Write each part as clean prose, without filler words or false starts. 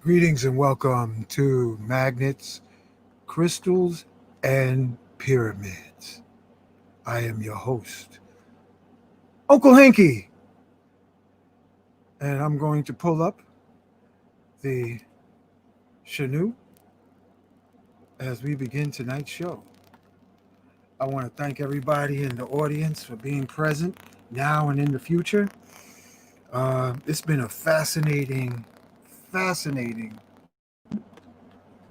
Greetings and welcome to Magnets, Crystals, and Pyramids. I am your host, Uncle Hanky, and I'm going to pull up the Shanu as we begin tonight's show. I want to thank everybody in the audience for being present now and in the future. It's been a fascinating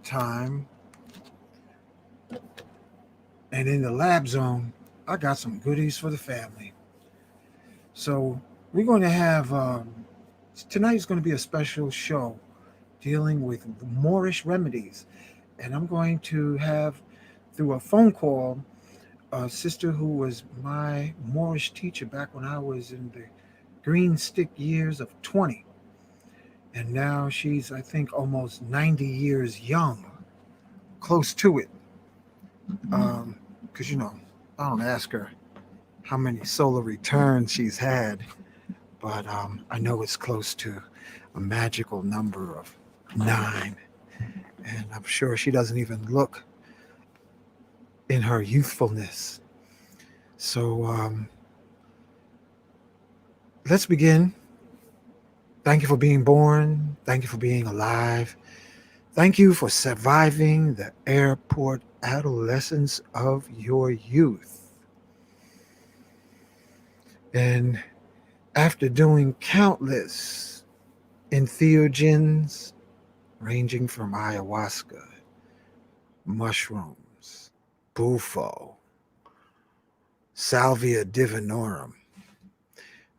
time. And in the lab zone, I got some goodies for the family. So we're going to have, tonight's going to be a special show dealing with Moorish remedies. And I'm going to have, through a phone call, a sister who was my Moorish teacher back when I was in the green stick years of 20. And now she's, I think, almost 90 years young, close to it. Because, I don't ask her how many solar returns she's had, but I know it's close to a magical number of 9. And I'm sure she doesn't even look in her youthfulness. So let's begin. Thank you for being born. Thank you for being alive. Thank you for surviving the airport adolescence of your youth. And after doing countless entheogens, ranging from ayahuasca, mushrooms, bufo, salvia divinorum,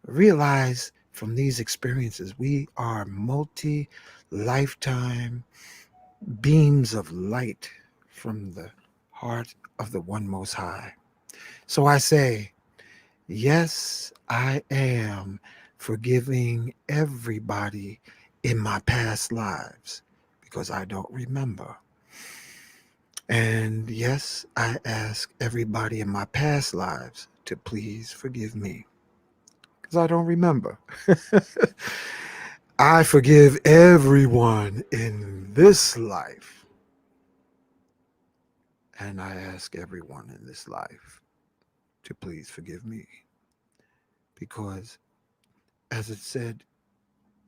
realize from these experiences we are multi-lifetime beams of light from the heart of the One Most High. So I say, yes, I am forgiving everybody in my past lives because I don't remember. And yes, I ask everybody in my past lives to please forgive me because I don't remember. I forgive everyone in this life. And I ask everyone in this life to please forgive me. Because, as it said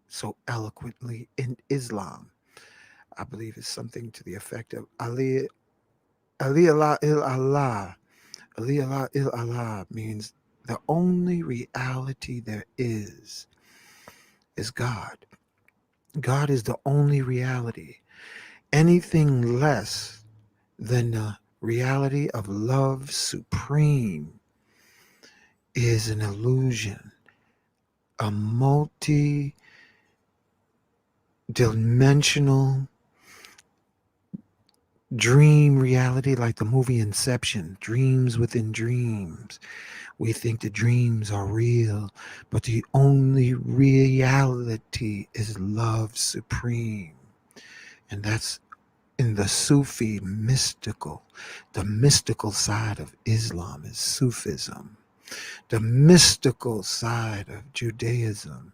so eloquently in Islam, I believe it's something to the effect of Ali Allah il Allah. Ali Allah il Allah means the only reality there is God. God is the only reality. Anything less than the reality of love supreme is an illusion, a multi-dimensional dream reality like the movie Inception, dreams within dreams. We think the dreams are real, but the only reality is love supreme. And that's in the Sufi mystical. The mystical side of Islam is Sufism. The mystical side of Judaism.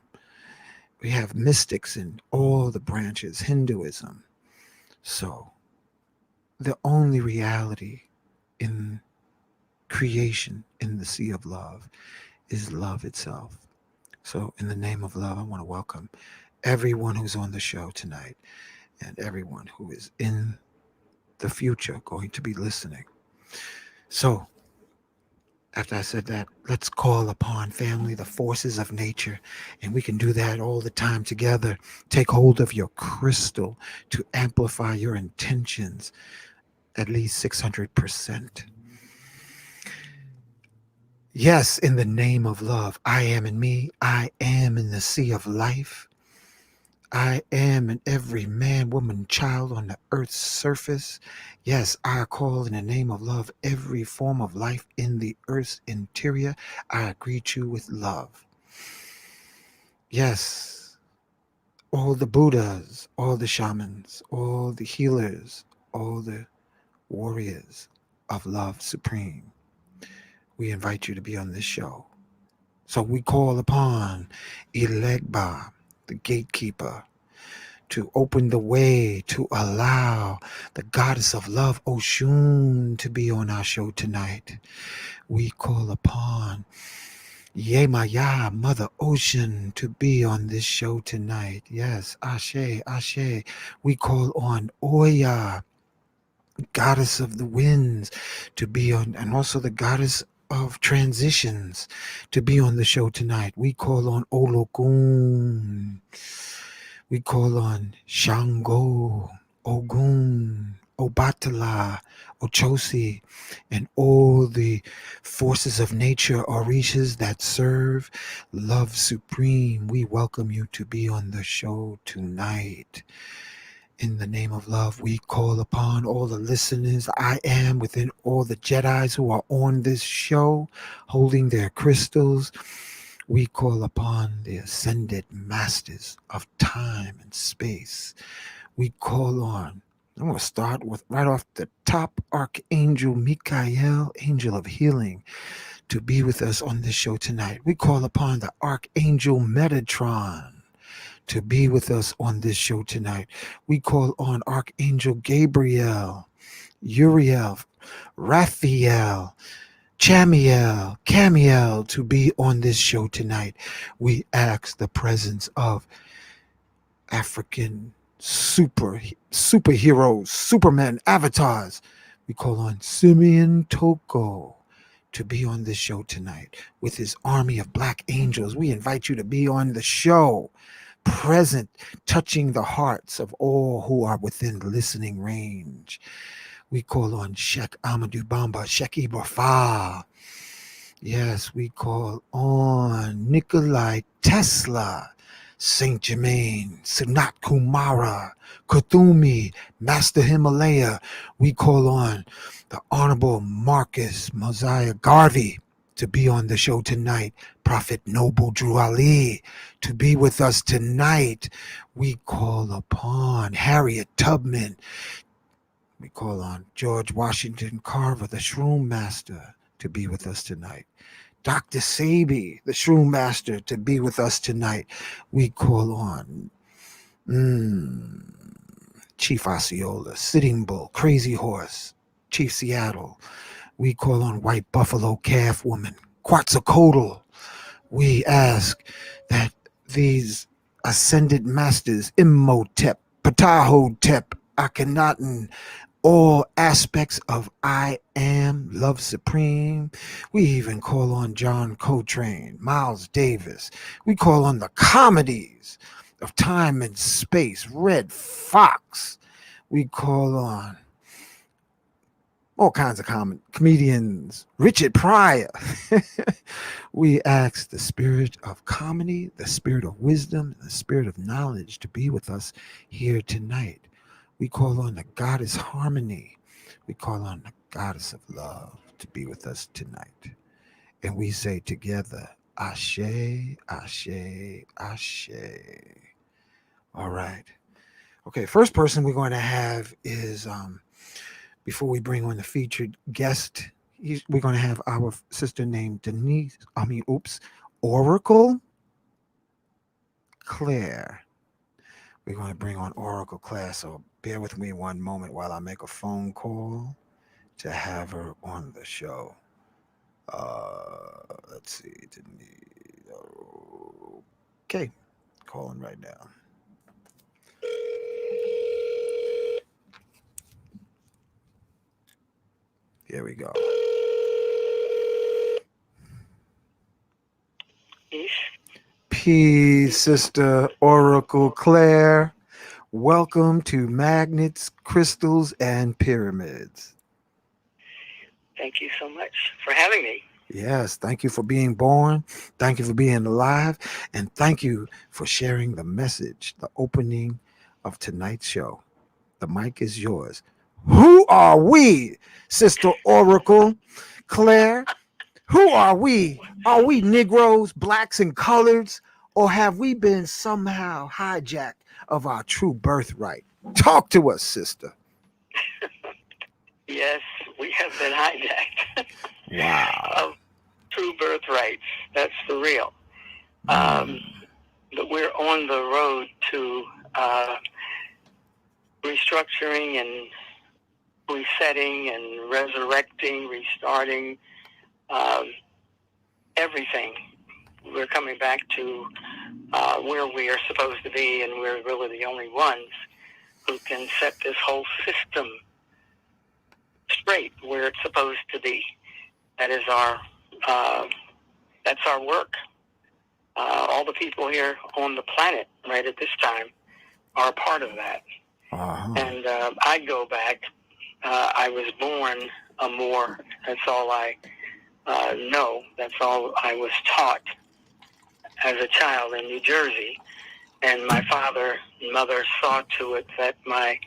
We have mystics in all the branches, Hinduism. So the only reality in creation in the sea of love is love itself. So, in the name of love, I want to welcome everyone who's on the show tonight and everyone who is in the future going to be listening. So, after I said that, let's call upon family, the forces of nature, and we can do that all the time together. Take hold of your crystal to amplify your intentions at least 600%. Yes, in the name of love, I am in me. I am in the sea of life. I am in every man, woman, child on the earth's surface. Yes, I call in the name of love every form of life in the earth's interior. I greet you with love. Yes, all the Buddhas, all the shamans, all the healers, all the warriors of love supreme. We invite you to be on this show. So we call upon Elegba, the gatekeeper, to open the way to allow the goddess of love, Oshun, to be on our show tonight. We call upon Yemaya, Mother Ocean, to be on this show tonight. Yes, Ashe, Ashe. We call on Oya, goddess of the winds, to be on, and also the goddess of transitions, to be on the show tonight. We call on Olokun. We call on Shango, Ogun, Obatala, Ochosi, and all the forces of nature, Orishas that serve love supreme. We welcome you to be on the show tonight. In the name of love, we call upon all the listeners. I am within all the Jedis who are on this show, holding their crystals. We call upon the ascended masters of time and space. We call on, I'm going to start with right off the top, Archangel Michael, angel of healing, to be with us on this show tonight. We call upon the Archangel Metatron to be with us on this show tonight. We call on Archangel Gabriel, Uriel, Raphael, Camiel to be on this show tonight. We ask the presence of African superheroes, supermen, avatars. We call on Simeon Toko to be on this show tonight with his army of black angels. We invite you to be on the show, present, touching the hearts of all who are within listening range. We call on Sheikh Amadou Bamba, Sheikh Ibrahim. Yes, we call on Nikolai Tesla, Saint Germain, Sanat Kumara, Kuthumi, Master Himalaya. We call on the Honorable Marcus Mosiah Garvey to be on the show tonight. Prophet Noble Drew Ali to be with us tonight. We call upon Harriet Tubman. We call on George Washington Carver, the Shroom Master, to be with us tonight. Dr. Sabi, the Shroom Master, to be with us tonight. We call on Chief Osceola, Sitting Bull, Crazy Horse, Chief Seattle. We call on White Buffalo Calf Woman, Quetzalcoatl. We ask that these ascended masters, Imhotep, Ptahotep, Akhenaten, all aspects of I am love supreme. We even call on John Coltrane, Miles Davis. We call on the comedies of time and space, Red Fox. We call on all kinds of comedians, Richard Pryor. We ask the spirit of comedy, the spirit of wisdom, the spirit of knowledge to be with us here tonight. We call on the goddess harmony. We call on the goddess of love to be with us tonight. And we say together, Ashe, Ashe, Ashe. All right. Okay, first person we're going to have is before we bring on the featured guest, we're going to have our sister named Oracle Claire. We're going to bring on Oracle-Claire, so bear with me one moment while I make a phone call to have her on the show. Let's see, Denise. Okay, calling right now. Here we go. Peace, Sister Oracle-Claire. Welcome to Magnets, Crystals, and Pyramids. Thank you so much for having me. Yes, thank you for being born. Thank you for being alive. And thank you for sharing the message, the opening of tonight's show. The mic is yours. Who are we, Sister Oracle-Claire? Who are we? Are we Negroes, blacks, and coloreds? Or have we been somehow hijacked of our true birthright? Talk to us, sister. Yes, we have been hijacked. Wow. Of true birthrights. That's for real. But we're on the road to restructuring and resetting and resurrecting, restarting everything. We're coming back to where we are supposed to be, and we're really the only ones who can set this whole system straight where it's supposed to be. That is that's our work. All the people here on the planet right at this time are a part of that. Uh-huh. And I go back. I was born a Moor. That's all I know. That's all I was taught as a child in New Jersey. And my father and mother saw to it that my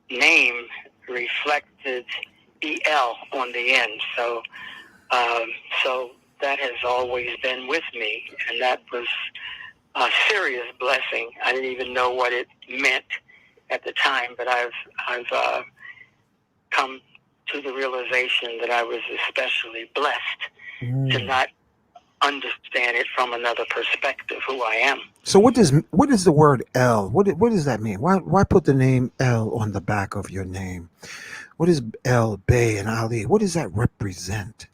name reflected EL on the end. So that has always been with me, and that was a serious blessing. I didn't even know what it meant at the time, but I've come to the realization that I was especially blessed to not understand it from another perspective, who I am. So what is the word L? What does that mean? Why put the name L on the back of your name? What is El, Bey, and Ali? What does that represent?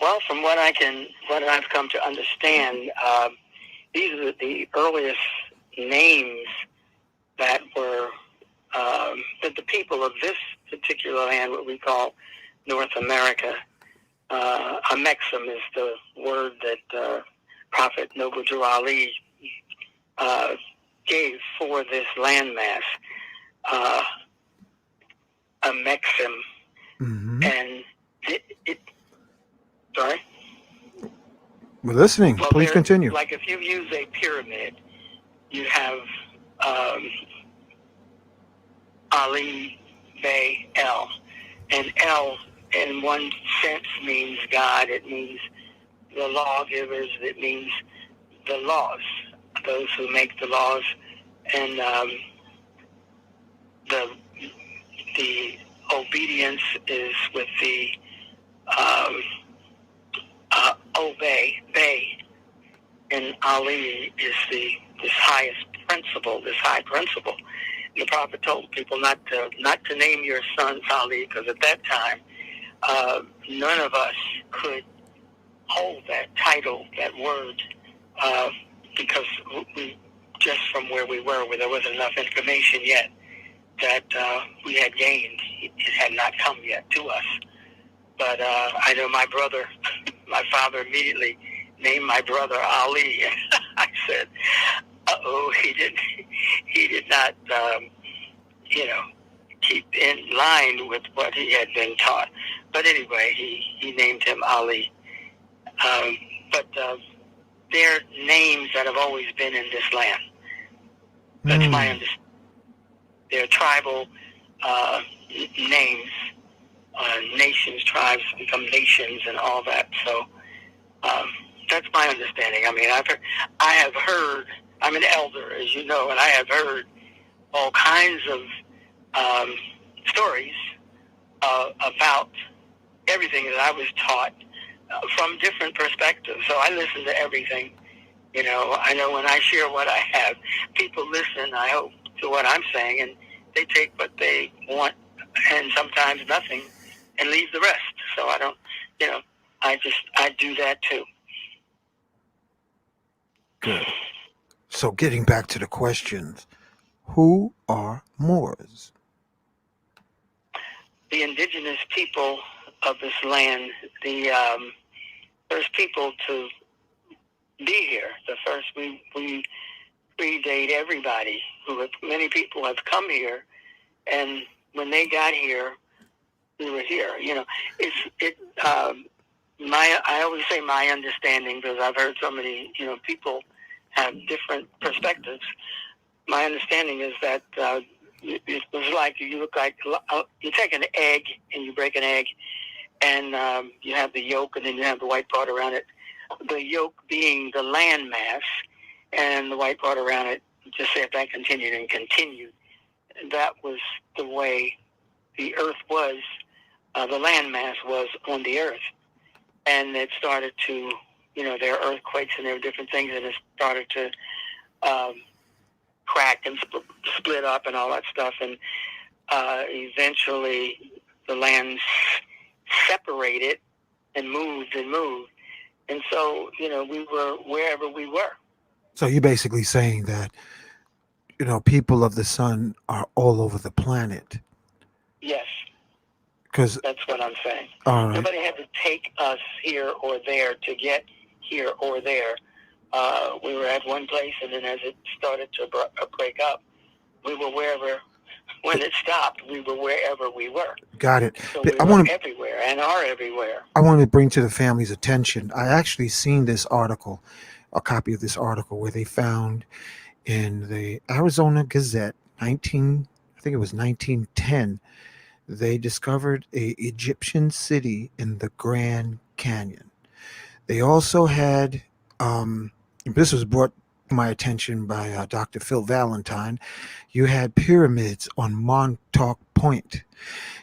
Well, from what I've come to understand, these are the earliest names that were that the people of this particular land, what we call North America. Amexem is the word that Prophet Noble Drew Ali gave for this landmass. Amexem, and it. Sorry? We're listening. Well, please continue. Like if you use a pyramid, you have Ali, Bey, El. And El, in one sense, means God. It means the lawgivers. It means the laws, those who make the laws. And the obedience is with the obey, Bey, and Ali is this highest principle, this high principle. And the Prophet told people not to name your sons Ali, because at that time none of us could hold that title, that word, because we just from where we were, where there wasn't enough information yet that we had gained. It had not come yet to us. But I know my brother, my father immediately named my brother Ali. I said, "Uh-oh, he did not, keep in line with what he had been taught." But anyway, he named him Ali. But they're names that have always been in this land. That's my understanding. their tribal names, nations, tribes become nations, and all that. So that's my understanding. I mean, I have heard. I'm an elder, as you know, and I have heard all kinds of stories about everything that I was taught from different perspectives. So I listen to everything. You know, I know when I share what I have, people listen, I hope, to what I'm saying, and they take what they want, and sometimes nothing, and leave the rest. So I don't, you know, I do that too. Good. So getting back to the questions, who are Moors? The indigenous people of this land, the first people to be here, the first, we predate everybody. Many people have come here, and when they got here, we were here. You know, I always say my understanding, because I've heard so many, you know, people have different perspectives. My understanding is that it was like you take an egg and you break an egg, and you have the yolk, and then you have the white part around it. The yolk being the land mass, and the white part around it, just say if that continued and continued, that was the way the earth was, the land mass was on the earth. And it started to, you know, there are earthquakes and there were different things, and it started to crack and split up and all that stuff. And eventually the land separated and moved and moved. And so, you know, we were wherever we were. So you're basically saying that, you know, people of the sun are all over the planet. Yes, Because that's what I'm saying. all right, Nobody had to take us here or there to get here or there. We were at one place, and then as it started to break up, we were wherever. When it stopped, we were wherever we were. got it. So But we I were want to everywhere and are everywhere. I want to bring to the family's attention. I actually seen this article, a copy of this article, where they found in the Arizona Gazette, I think it was 1910, they discovered a Egyptian city in the Grand Canyon. They also had, this was brought to my attention by Dr. Phil Valentine. You had pyramids on Montauk Point.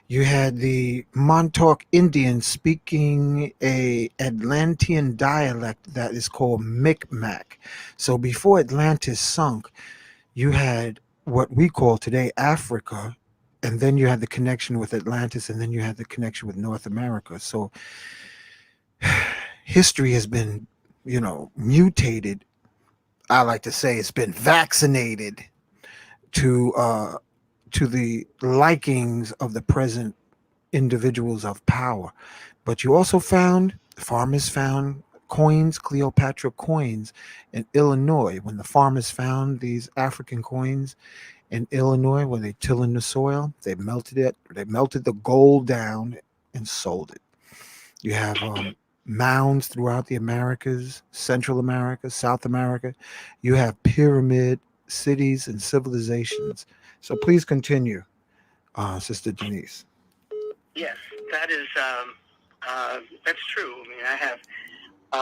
You had the Montauk Indians speaking a Atlantean dialect that is called Micmac. So before Atlantis sunk, you had what we call today Africa, and then you had the connection with Atlantis, and then you had the connection with North America. So history has been, you know, mutated. I like to say it's been vaccinated to the likings of the present individuals of power. But you also found, farmers found coins, Cleopatra coins in Illinois. When the farmers found these African coins in Illinois, when they tilling the soil, they melted it. They melted the gold down and sold it. You have mounds throughout the Americas, Central America, South America. You have pyramid cities and civilizations. So please continue, Sister Denise. Yes, that is that's true. I mean, I have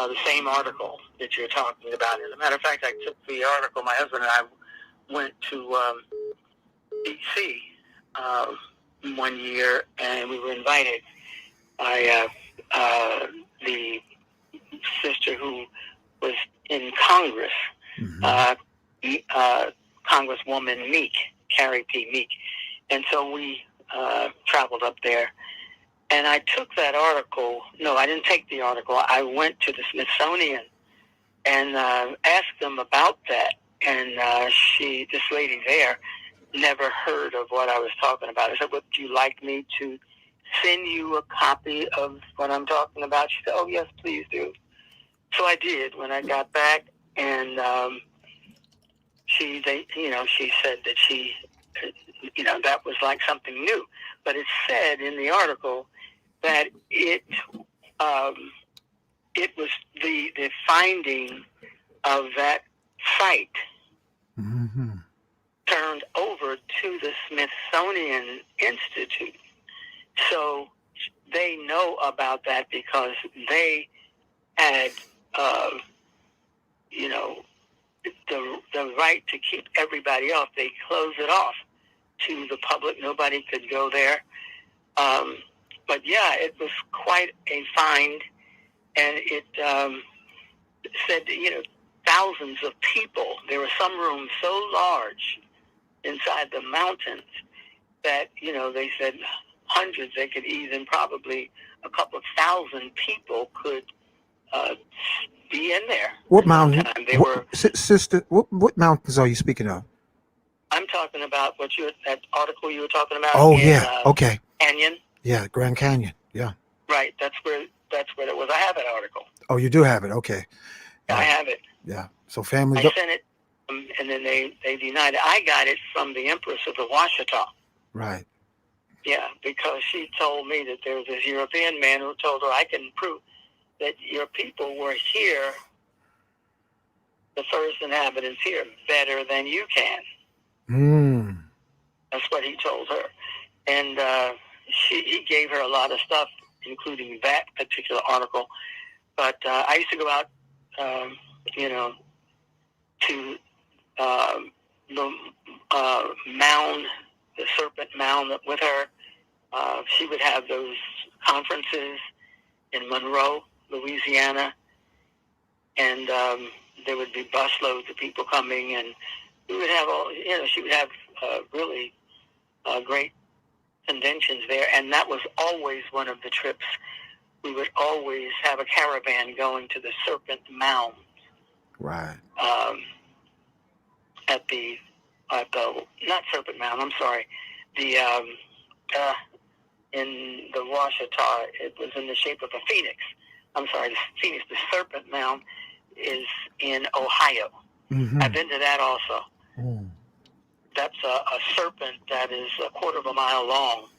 the same article that you're talking about. As a matter of fact, I took the article. My husband and I went to D.C. One year, and we were invited by the sister who was in Congress, Congresswoman Meek, Carrie P. Meek. And so we traveled up there. And I took that article. No, I didn't take the article. I went to the Smithsonian and asked them about that. And this lady there, never heard of what I was talking about. I said, would you like me to send you a copy of what I'm talking about? She said, oh, yes, please do. So I did when I got back. And she said that she, that was like something new. But it said in the article that it was the finding of that site turned over to the Smithsonian Institute. So they know about that because they had, you know, the right to keep everybody off. They closed it off to the public. Nobody could go there. But yeah, it was quite a find, and it said, you know, thousands of people. There were some rooms so large inside the mountains that, you know, they said hundreds, they could even probably a couple of thousand people could be in there. What mountain? Sister, what mountains are you speaking of? I'm talking about that article you were talking about. Oh, yeah. Okay. Canyon. Yeah, Grand Canyon. Yeah. Right. That's where it was. I have that article. Oh, you do have it. Okay. I have it. Yeah. So family. I sent it, and then they denied it. I got it from the Empress of the Washita. Right. Yeah, because she told me that there was this European man who told her, I can prove that your people were here, the first inhabitants here, better than you can. That's what he told her. And he gave her a lot of stuff, including that particular article. But I used to go out, you know, to the mound, the serpent mound with her. She would have those conferences in Monroe, Louisiana, and there would be busloads of people coming, and we would have she would have really great conventions there, and that was always one of the trips. We would always have a caravan going to the Serpent Mound. Right. At the not Serpent Mound, I'm sorry, the in the Washita, it was in the shape of a phoenix. I'm sorry, the Serpent Mound is in Ohio. Mm-hmm. I've been to that also. Mm. That's a serpent that is 1/4 mile long,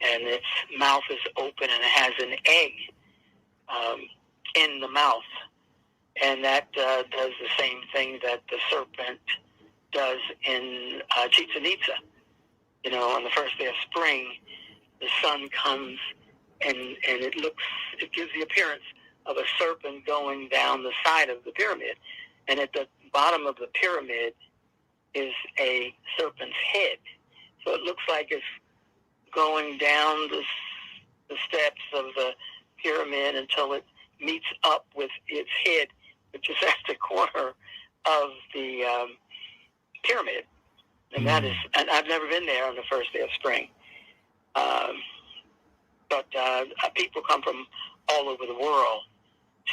and its mouth is open, and it has an egg in the mouth, and that does the same thing that the serpent does in Chichen Itza. You know, on the first day of spring, the sun comes, and it gives the appearance of a serpent going down the side of the pyramid, and at the bottom of the pyramid is a serpent's head. So it looks like it's going down the steps of the pyramid until it meets up with its head, which is at the corner of the pyramid. And that is, and I've never been there on the first day of spring. But people come from all over the world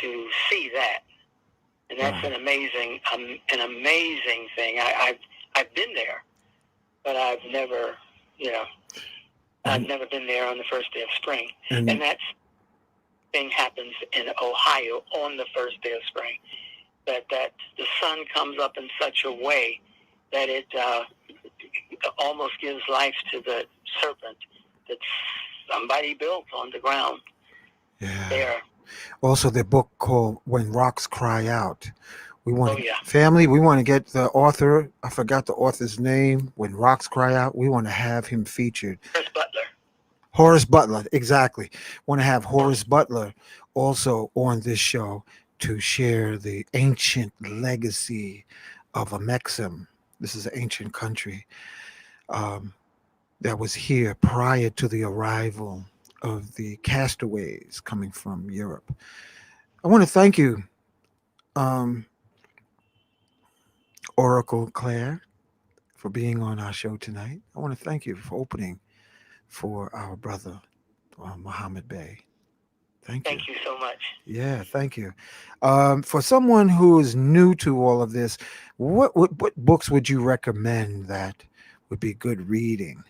to see that. And that's an amazing thing. I've been there, but I've never, I've never been there on the first day of spring. And that thing happens in Ohio on the first day of spring. That the sun comes up in such a way that it almost gives life to the serpent that somebody built on the ground. Yeah. There. Also, the book called "When Rocks Cry Out." We want family. We want to get the author. I forgot the author's name. When Rocks Cry Out, we want to have him featured. Horace Butler, exactly. Want to have Horace Butler also on this show to share the ancient legacy of Amexem. This is an ancient country that was here prior to the arrival of the castaways coming from Europe. I want to thank you, Oracle-Claire, for being on our show tonight. I want to thank you for opening for our brother, Muhammed Bey. Thank you so much. Yeah, thank you. For someone who is new to all of this, what books would you recommend that would be good reading?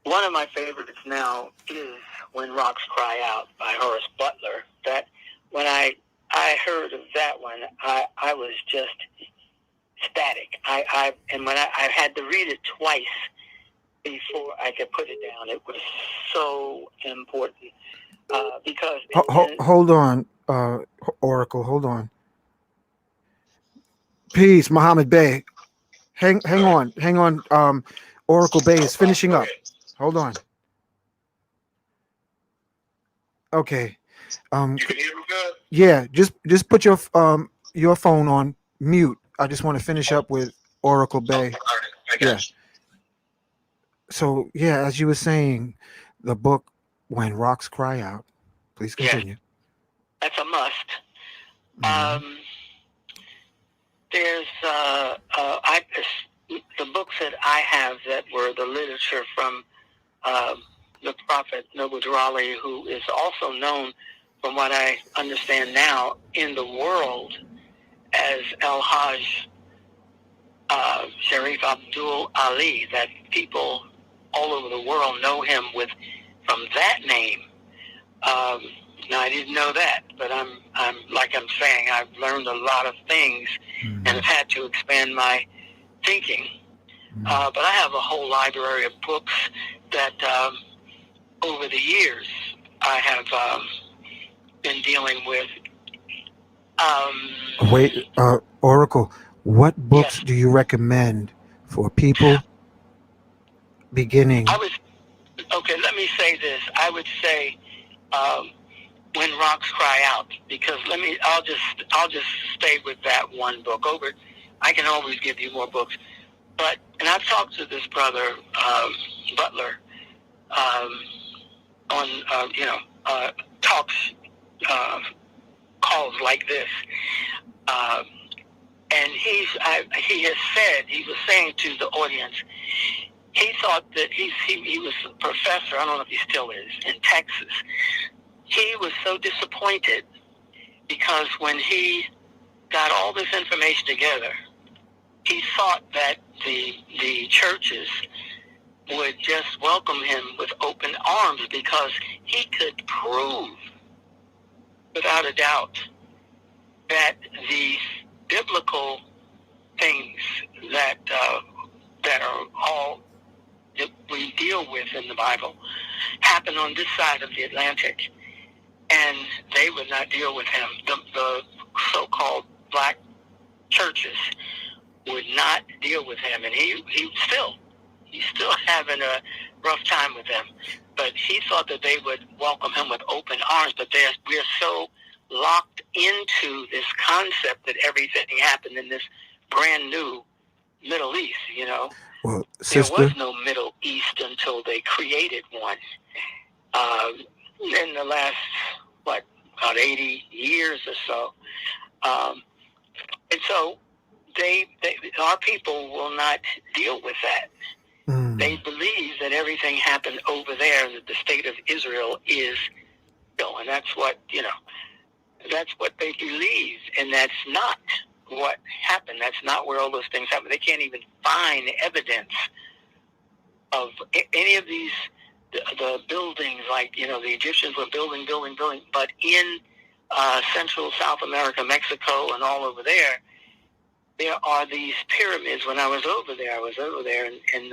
One of my favorites now is When Rocks Cry Out by Horace Butler. That when I heard of that one, I was just ecstatic. And when I had to read it twice before I could put it down. It was so important because... Hold on, Oracle, hold on. Peace, Muhammad Bey. Hang on. Oracle Bey is finishing up. Hold on. Okay. You can hear me good? Yeah, just put your phone on mute. I just want to finish up with Oracle Bey. All right, I got Yeah. you. So yeah, as you were saying, the book When Rocks Cry Out. Please continue. That's a must. Mhm. There's the books that I have that were the literature from the Prophet Noble Durali, who is also known, from what I understand now, in the world as Al-Hajj Sharif Abdul Ali, that people all over the world know him from that name. Now I didn't know that, but I'm like I'm saying, I've learned a lot of things and have had to expand my thinking. But I have a whole library of books that over the years I have been dealing with. Wait, Oracle, what books Yes. do you recommend for people beginning? Okay, let me say this. I would say When Rocks Cry Out, because I'll just stay with that one book. I can always give you more books, and I've talked to this brother Butler on talks calls like this, and he was saying to the audience, he thought that he was a professor. I don't know if he still is in Texas. He was so disappointed because when he got all this information together, he thought that the churches would just welcome him with open arms because he could prove without a doubt that these biblical things that are all that we deal with in the Bible happen on this side of the Atlantic, and they would not deal with him. The so-called black churches would not deal with him, and he's still having a rough time with them. But he thought that they would welcome him with open arms. But we're so locked into this concept that everything happened in this brand new Middle East. Well, There sister, was no Middle East until they created one. In the last, about 80 years or so. And so our people will not deal with that. They believe that everything happened over there and that the state of Israel is real. And that's what they believe. And that's not what happened. That's not where all those things happened. They can't even find evidence of any of these, the buildings, like, the Egyptians were building, but in Central South America, Mexico, and all over there are these pyramids. When I was over there in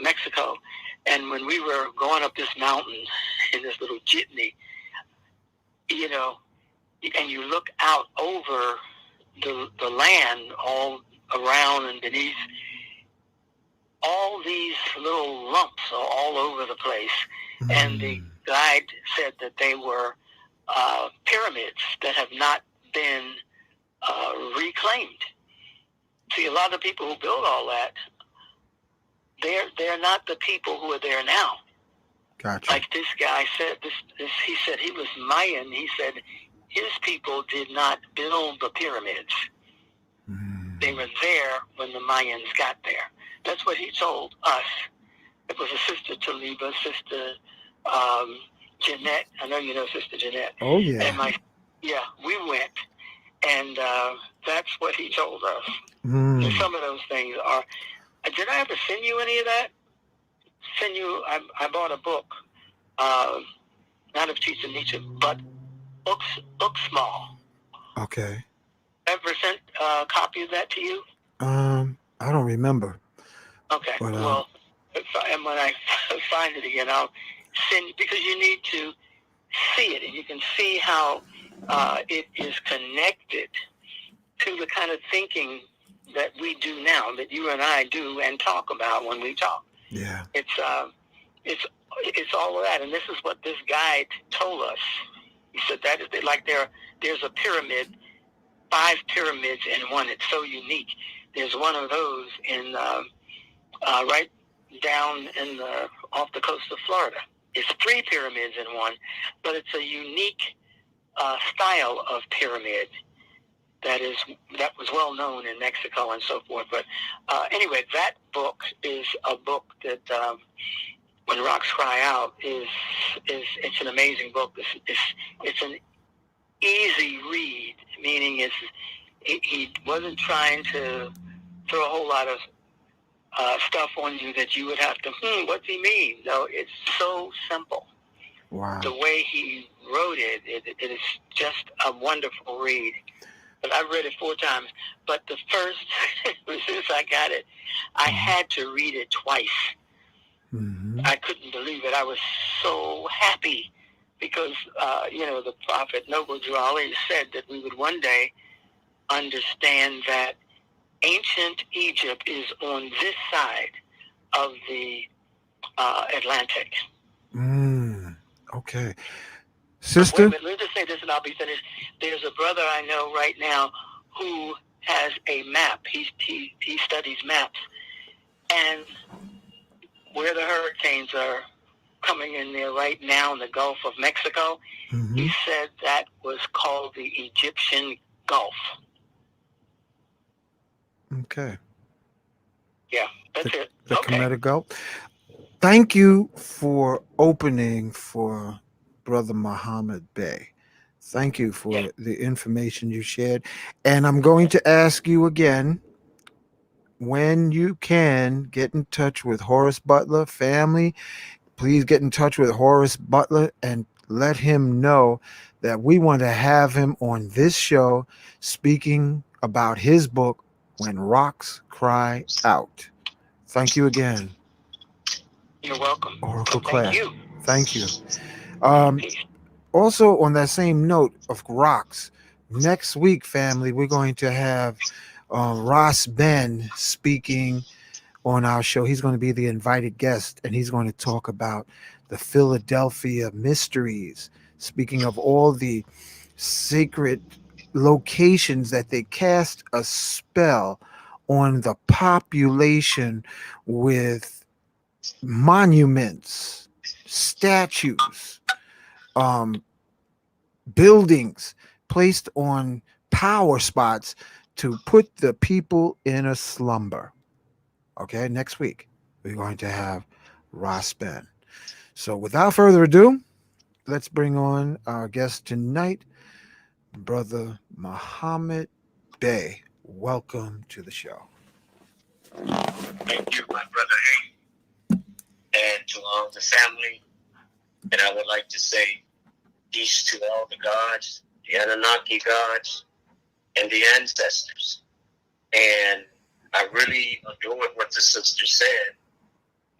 Mexico, and when we were going up this mountain in this little jitney, and you look out over the land all around and beneath, all these little lumps are all over the place. And the guide said that they were pyramids that have not been reclaimed. See, a lot of the people who built all that, they're not the people who are there now. Gotcha. Like this guy said, he said he was Mayan. He said his people did not build the pyramids. They were there when the Mayans got there. That's what he told us. It was a Sister Taliba, Sister Jeanette. I know you know Sister Jeanette. Oh, yeah. And we went, and that's what he told us. And some of those things are. Did I ever send you any of that? I bought a book, not of Chichen Itza, but Uxmal. Okay. Ever sent a copy of that to you? I don't remember. Okay. But, well, and when I find it again, I'll send, because you need to see it, and you can see how it is connected to the kind of thinking that we do now, that you and I do and talk about when we talk. Yeah. It's all of that, and this is what this guide told us. He said that is like there's a pyramid, 5 pyramids in one. It's so unique. There's one of those in right down in off the coast of Florida. It's 3 pyramids in one, but it's a unique style of pyramid that was well known in Mexico and so forth. But anyway, that book is a book that When Rocks Cry Out it's an amazing book. It's an easy read, meaning he wasn't trying to throw a whole lot of stuff on you that you would have to, what's he mean? No, it's so simple. Wow. The way he wrote it is just a wonderful read. But I've read it 4 times. But the first, as soon as I got it, I had to read it twice. Mm-hmm. I couldn't believe it. I was so happy because, the prophet Noble Drew Ali said that we would one day understand that ancient Egypt is on this side of the Atlantic. Okay. Sister? Wait, let me just say this and I'll be finished. There's a brother I know right now who has a map. He studies maps. And where the hurricanes are coming in there right now in the Gulf of Mexico, he said that was called the Egyptian Gulf. Okay. Yeah, that's it. The Okay. Kemetic Gulf. Thank you for opening for Brother Muhammad Bey. Thank you for the information you shared. And I'm going to ask you again, when you can, get in touch with Horace Butler family. Please get in touch with Horace Butler and let him know that we want to have him on this show speaking about his book, When Rocks Cry Out. Thank you again. You're welcome. Oracle-Claire. Thank you. Thank you. Also, on that same note of rocks, next week, family, we're going to have Ross Ben speaking on our show. He's going to be the invited guest, and he's going to talk about the Philadelphia mysteries, speaking of all the sacred locations that they cast a spell on the population with monuments, statues, buildings placed on power spots to put the people in a slumber. Okay, next week we're going to have Ross Ben. So without further ado, let's bring on our guest tonight, Brother Muhammed Bey. Welcome to the show. Thank you, my brother Hank, and to all the family. And I would like to say peace to all the gods, the Anunnaki gods, and the ancestors. And I really adored what the sister said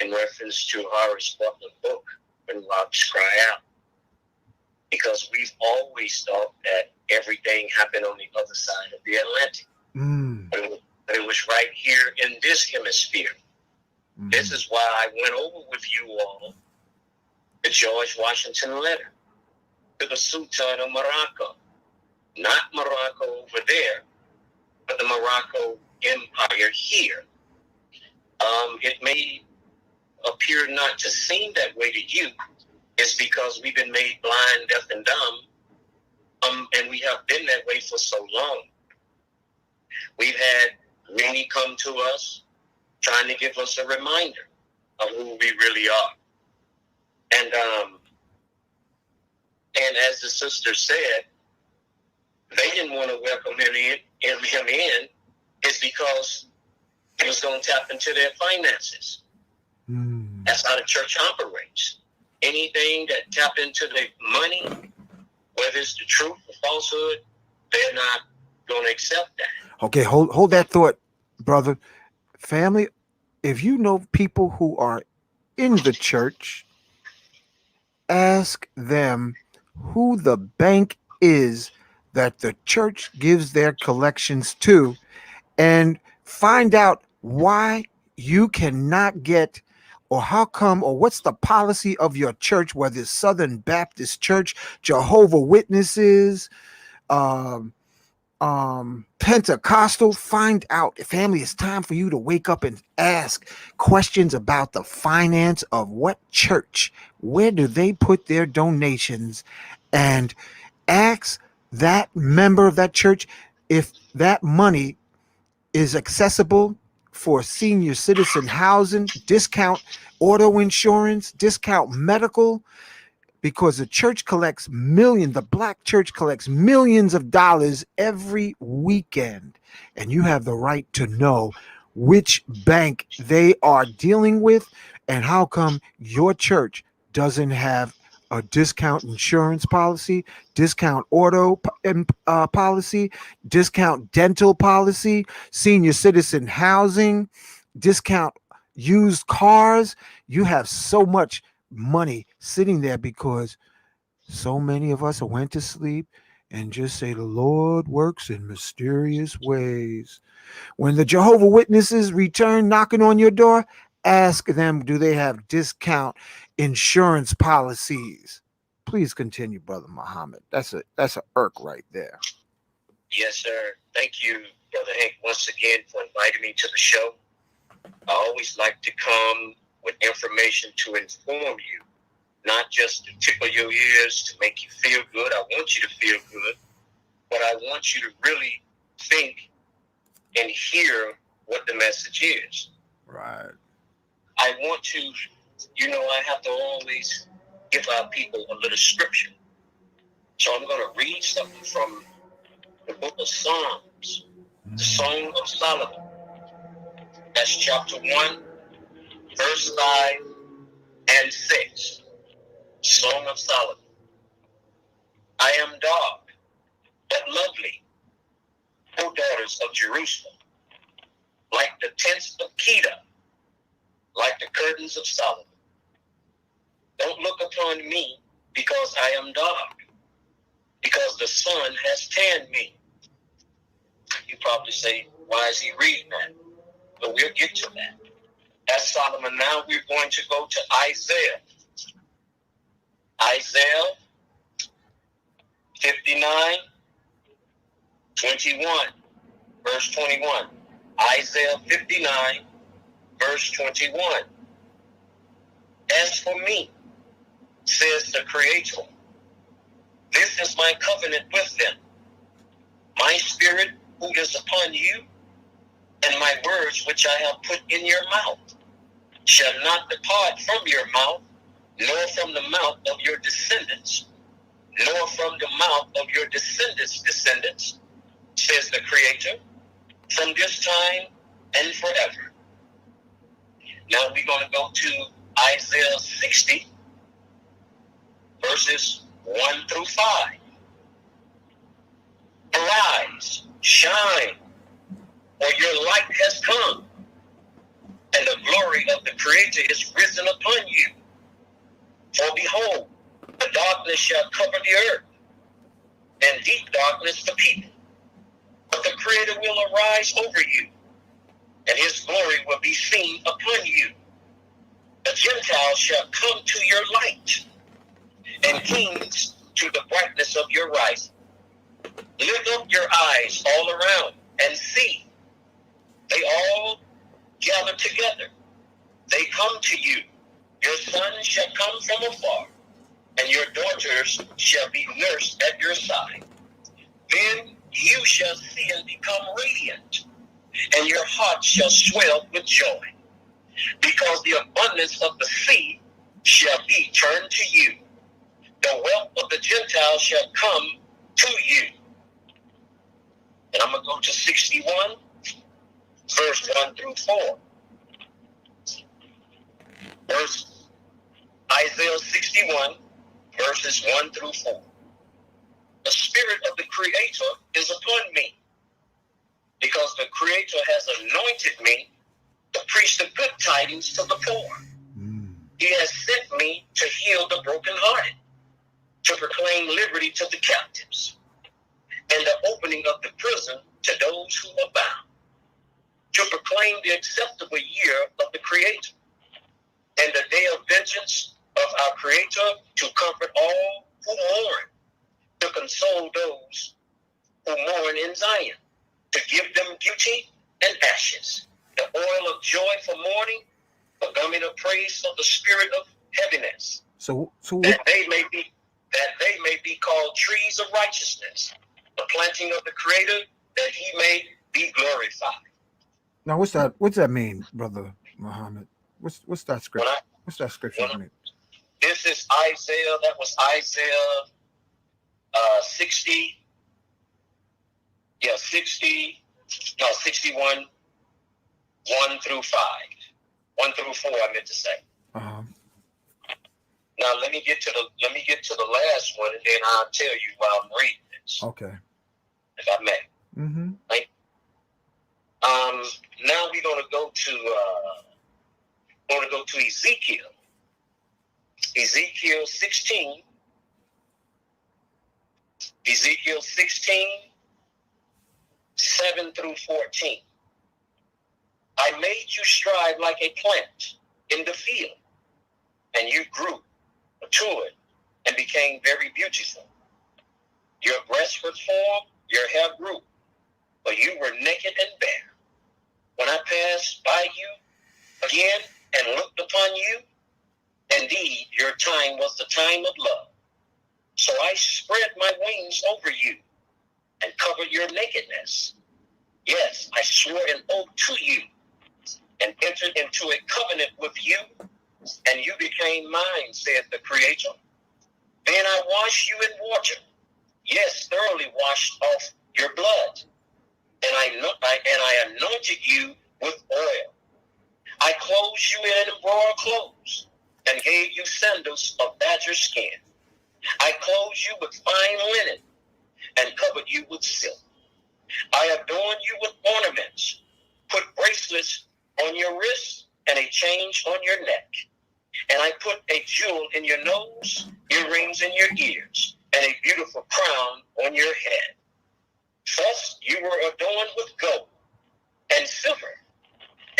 in reference to Horace Butler's book, When Rocks Cry Out. Because we've always thought that everything happened on the other side of the Atlantic. But it was right here in this hemisphere. This is why I went over with you all the George Washington letter to the Sultan of Morocco. Not Morocco over there, but the Morocco Empire here. It may appear not to seem that way to you. It's because we've been made blind, deaf, and dumb, and we have been that way for so long. We've had many come to us trying to give us a reminder of who we really are. And as the sister said, they didn't want to welcome him in. It's because he was going to tap into their finances. That's how the church operates. Anything that tap into the money, whether it's the truth or falsehood, they're not going to accept that. Okay, hold that thought, brother. Family, if you know people who are in the church, ask them who the bank is that the church gives their collections to, and find out why you cannot get, or how come, or what's the policy of your church, whether it's Southern Baptist Church, Jehovah Witnesses, um, Pentecostal. Find out, family. It's time for you to wake up and ask questions about the finance of what church, where do they put their donations, and ask that member of that church if that money is accessible for senior citizen housing, discount auto insurance, discount medical, because the black church collects millions of dollars every weekend. And you have the right to know which bank they are dealing with, and how come your church doesn't have a discount insurance policy, discount auto policy, discount dental policy, senior citizen housing, discount used cars. You have so much money sitting there because so many of us went to sleep and just say the Lord works in mysterious ways. When the Jehovah Witnesses return knocking on your door, ask them, do they have discount insurance policies? Please continue, Brother Muhammad. That's a irk right there. Yes, sir. Thank you, Brother Hank, once again for inviting me to the show. I always like to come with information to inform you, not just to tickle your ears to make you feel good. I want you to feel good, but I want you to really think and hear what the message is. Right. I want to, I have to always give our people a little scripture. So I'm going to read something from the book of Psalms, the Song of Solomon. That's chapter 1, verse 5 and 6. Song of Solomon. I am dark, but lovely, O daughters of Jerusalem, like the tents of Kedar, like the curtains of Solomon. Don't look upon me because I am dark, because the sun has tanned me. You probably say, why is he reading that? But we'll get to that. That's Solomon. Now we're going to go to Isaiah. Isaiah 59:21, verse 21. Isaiah 59, verse 21. As for me, says the Creator, this is my covenant with them. My spirit who is upon you, and my words which I have put in your mouth, shall not depart from your mouth, nor from the mouth of your descendants, nor from the mouth of your descendants' descendants, says the Creator, from this time and forever. Now we're going to go to Isaiah 60, verses 1 through 5. Arise, shine, for your light has come, and the glory of the Creator is risen upon you. For behold, the darkness shall cover the earth, and deep darkness the people. But the Creator will arise over you, and his glory will be seen upon you. The Gentiles shall come to your light, and kings to the brightness of your rising. Lift up your eyes all around and see. They all gather together. They come to you. Your sons shall come from afar, and your daughters shall be nursed at your side. Then you shall see and become radiant, and your heart shall swell with joy, because the abundance of the sea shall be turned to you. The wealth of the Gentiles shall come to you. And I'm going to go to 61, verse 1 through 4. Isaiah 61, verses 1 through 4. The Spirit of the Creator is upon me, because the Creator has anointed me to preach the good tidings to the poor. He has sent me to heal the brokenhearted, to proclaim liberty to the captives, opening of the prison to those who are bound, to proclaim the acceptable year of the Creator, and the day of vengeance of our Creator, to comfort all who mourn, to console those who mourn in Zion, to give them beauty and ashes, the oil of joy for mourning, the garment of praise for the spirit of heaviness, So that they may be called trees of righteousness, the planting of the Creator, that He may be glorified. now what's that? What's that mean, Brother Muhammad? What's that scripture? What's that scripture mean? This is Isaiah. That was Isaiah 60. Yeah, 61, 1 through 5. 1 through 4, I meant to say. Uh-huh. Now let me get to the last one, and then I'll tell you while I'm reading this. Okay. If I may. Mm-hmm. Right? Now we're gonna go to Ezekiel. Ezekiel 16. Ezekiel 16, 7 through 14. I made you strive like a plant in the field, and you grew, matured, and became very beautiful. Your breasts were formed, your hair grew, but you were naked and bare. When I passed by you again and looked upon you, indeed your time was the time of love. So I spread my wings over you and covered your nakedness. Yes, I swore an oath to you and entered into a covenant with you, and you became mine, saith the Creator. Then I washed you in water, yes, thoroughly washed off your blood, and I anointed you with oil. I clothed you in embroidered clothes and gave you sandals of badger skin. I clothed you with fine linen and covered you with silk. I adorned you with ornaments, put bracelets on your wrists and a chain on your neck. And I put a jewel in your nose, earrings in your ears, and a beautiful crown on your head. Thus you were adorned with gold and silver,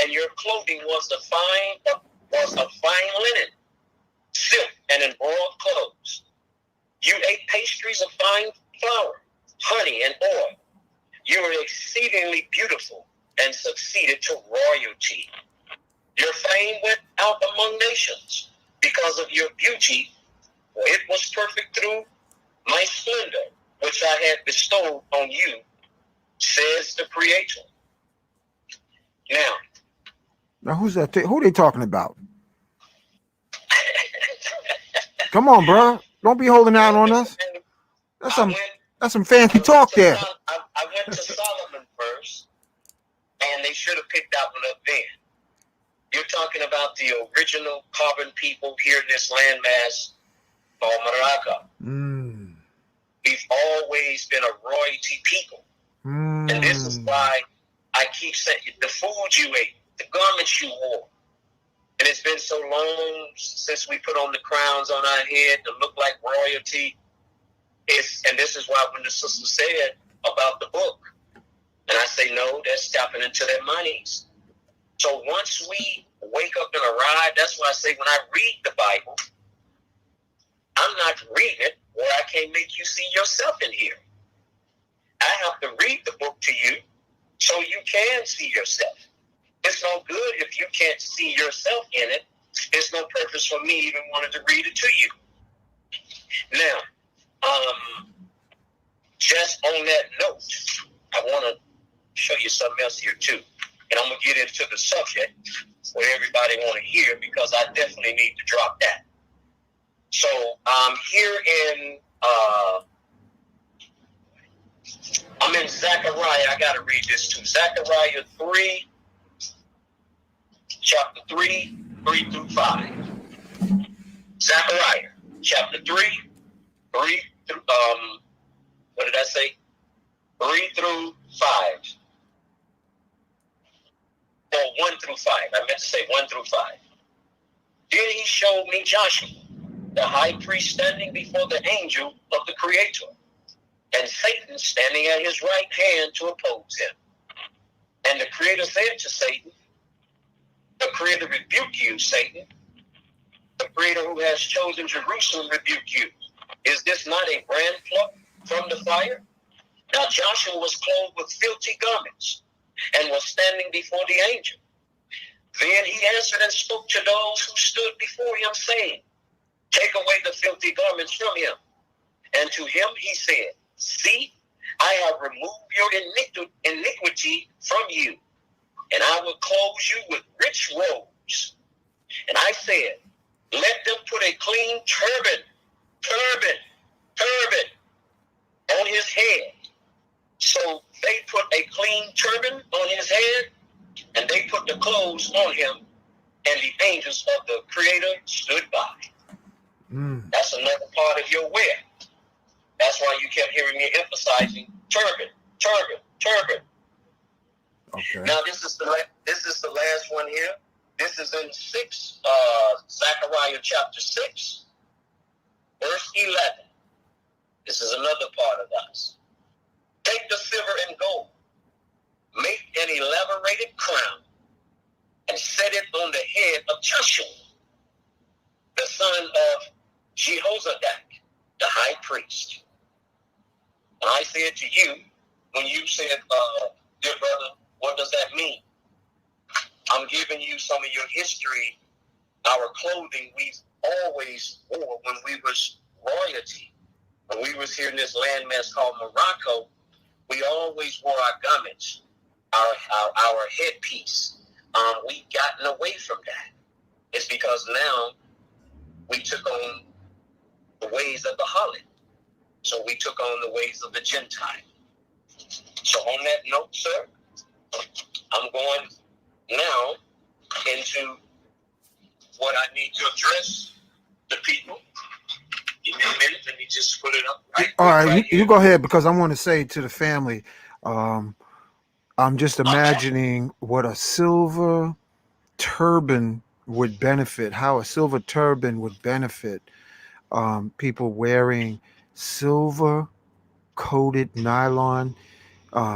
and your clothing was of fine linen, silk, and embroidered clothes. You ate pastries of fine flour, honey, and oil. You were exceedingly beautiful and succeeded to royalty. Your fame went out among nations because of your beauty, for it was perfect through my splendor, which I had bestowed on you, says the Creator. Now who's that? Who they talking about? Come on, bro. Don't be holding out on us. That's some fancy talk there. I went to Solomon first, and they should have picked that one up then. You're talking about the original carbon people here in this landmass called Morocco. We've always been a royalty people. And this is why I keep saying the food you ate, the garments you wore. And it's been so long since we put on the crowns on our head to look like royalty. And this is why when the sister said about the book, and I say, no, that's tapping into their monies. So once we wake up and arrive, that's why I say when I read the Bible, I'm not reading it where I can't make you see yourself in here. I have to read the book to you so you can see yourself. It's no good if you can't see yourself in it. It's no purpose for me even wanting to read it to you. Now, just on that note, I want to show you something else here too. And I'm going to get into the subject where everybody want to hear, because I definitely need to drop that. So here in, I'm in Zechariah. I got to read this too. Zechariah 3, chapter 3, 3 through 5. Zechariah, chapter 3, 3 through, what did I say? 3 through 5. Or 1 through 5. I meant to say 1 through 5. Then he showed me Joshua, the high priest, standing before the angel of the Creator. and Satan standing at his right hand to oppose him. And the Creator said to Satan, the Creator rebuke you, Satan. The Creator who has chosen Jerusalem rebuke you. Is this not a brand plucked from the fire? Now Joshua was clothed with filthy garments and was standing before the angel. Then he answered and spoke to those who stood before him, saying, take away the filthy garments from him. And to him he said, see, I have removed your iniquity from you, and I will clothe you with rich robes. And I said, let them put a clean turban on his head. So they put a clean turban on his head, and they put the clothes on him, and the angels of the Creator stood by. That's another part of your wear. That's why you kept hearing me emphasizing turban. Okay. Now this is the last one here. This is in Zechariah chapter 6, verse 11. This is another part of us. Take the silver and gold, make an elaborated crown, and set it on the head of Joshua, the son of Jehozadak, the high priest. And I said to you, when you said, dear brother, what does that mean? I'm giving you some of your history, our clothing we always wore when we was royalty. When we was here in this landmass called Morocco, we always wore our garments, our headpiece. We gotten away from that. It's because now we took on the ways of the harlot. So we took on the ways of the Gentile. So on that note, sir, I'm going now into what I need to address the people. Give me a minute. Let me just put it up right. All right, right you go ahead, because I want to say to the family, I'm just imagining what a silver turban would benefit, how a silver turban would benefit people wearing silver coated nylon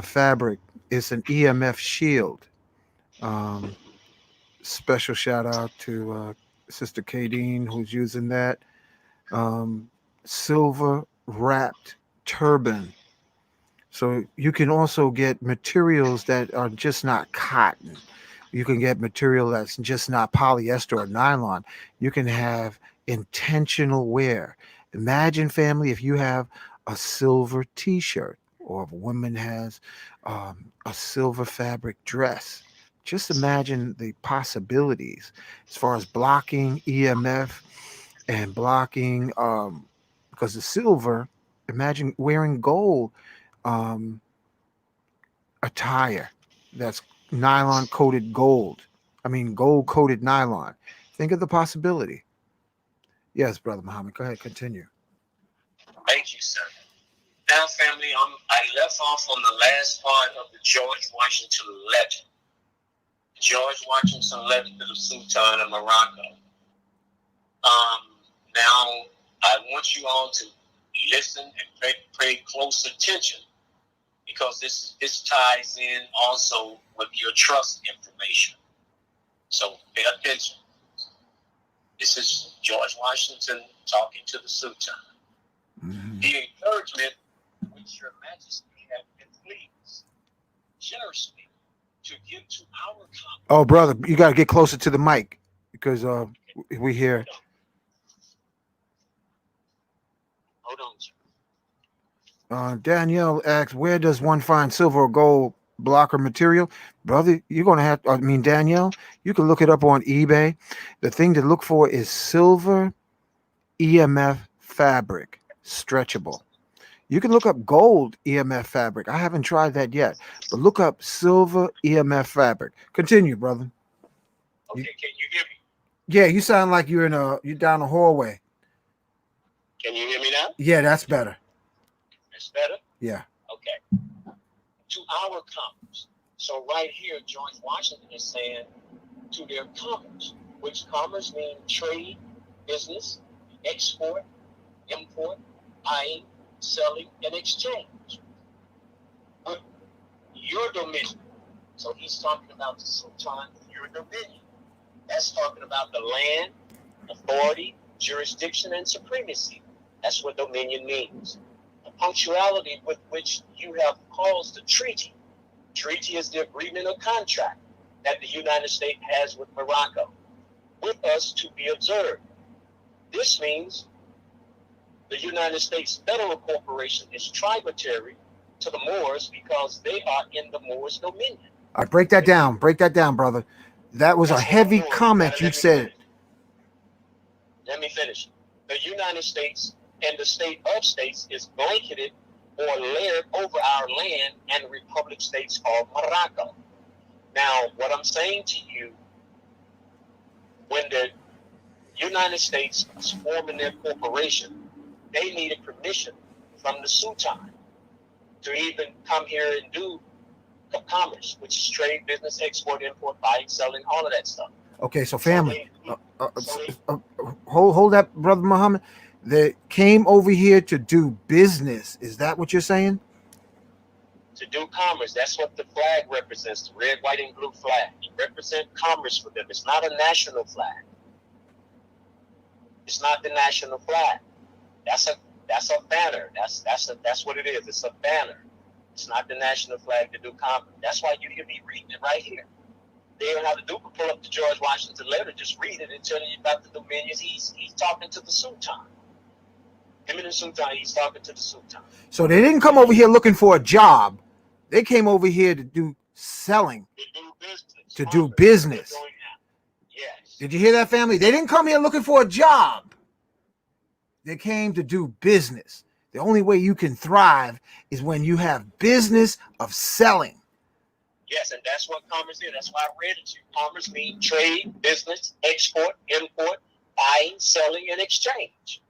fabric. It's an EMF shield. Special shout out to Sister Kadeen, who's using that. Silver wrapped turban. So you can also get materials that are just not cotton. You can get material that's just not polyester or nylon. You can have intentional wear. Imagine, family, if you have a silver t-shirt, or if a woman has a silver fabric dress. Just imagine the possibilities as far as blocking EMF and blocking, because the silver, imagine wearing gold attire that's nylon coated gold. Gold coated nylon. Think of the possibility. Yes, Brother Muhammad, go ahead, continue. Thank you, sir. Now, family, I left off on the last part of the George Washington letter. George Washington letter to the Sultan of Morocco. Now, I want you all to listen and pay close attention, because this ties in also with your trust information. So pay attention. This is George Washington talking to the Sultan. Mm-hmm. The encouragement which your majesty have been pleased generously to give to our company. Oh, brother, you got to get closer to the mic, because we hear. Hold on, sir. Danielle asks, where does one find silver or gold blocker material? Brother, you're going to have, Danielle, you can look it up on eBay. The thing to look for is silver EMF fabric, stretchable. You can look up gold EMF fabric. I haven't tried that yet, but look up silver EMF fabric. Continue, brother. Okay, can you hear me? Yeah, you sound like you're down the hallway. Can you hear me now? Yeah, that's better. That's better? Yeah. Okay. To our commerce. So right here, George Washington is saying to their commerce, which commerce means trade, business, export, import, buying, selling, and exchange with your dominion. So he's talking about the Sultan of your dominion. That's talking about the land, authority, jurisdiction, and supremacy. That's what dominion means. The punctuality with which you have caused a treaty. Treaty is the agreement or contract that the United States has with Morocco, with us to be observed. This means the United States Federal Corporation is tributary to the Moors because they are in the Moors' dominion. All right, break that down. Break that down, brother. That was a heavy comment you said. Let me finish. The United States and the state of states is blanketed or layered over our land and republic states called Morocco. Now, what I'm saying to you, when the United States was forming their corporation, they needed permission from the Sultan to even come here and do commerce, which is trade, business, export, import, buying, selling, all of that stuff. Okay, so family, hold that, brother Muhammad. They came over here to do business. Is that what you're saying? To do commerce. That's what the flag represents, the red, white, and blue flag. It represents commerce for them. It's not a national flag. It's not the national flag. That's a banner. That's what it is. It's a banner. It's not the national flag to do commerce. That's why you hear me reading it right here. They don't have to do but pull up the George Washington letter, just read it and tell you about the dominions. He's talking to the Sultan. Him and the Sultan, he's talking to the Sultan. So they didn't come over here looking for a job. They came over here to do selling. To do business. Yes. Did you hear that, family? They didn't come here looking for a job. They came to do business. The only way you can thrive is when you have business of selling. Yes, and that's what commerce is. That's why I read it to you. Commerce means trade, business, export, import, buying, selling, and exchange.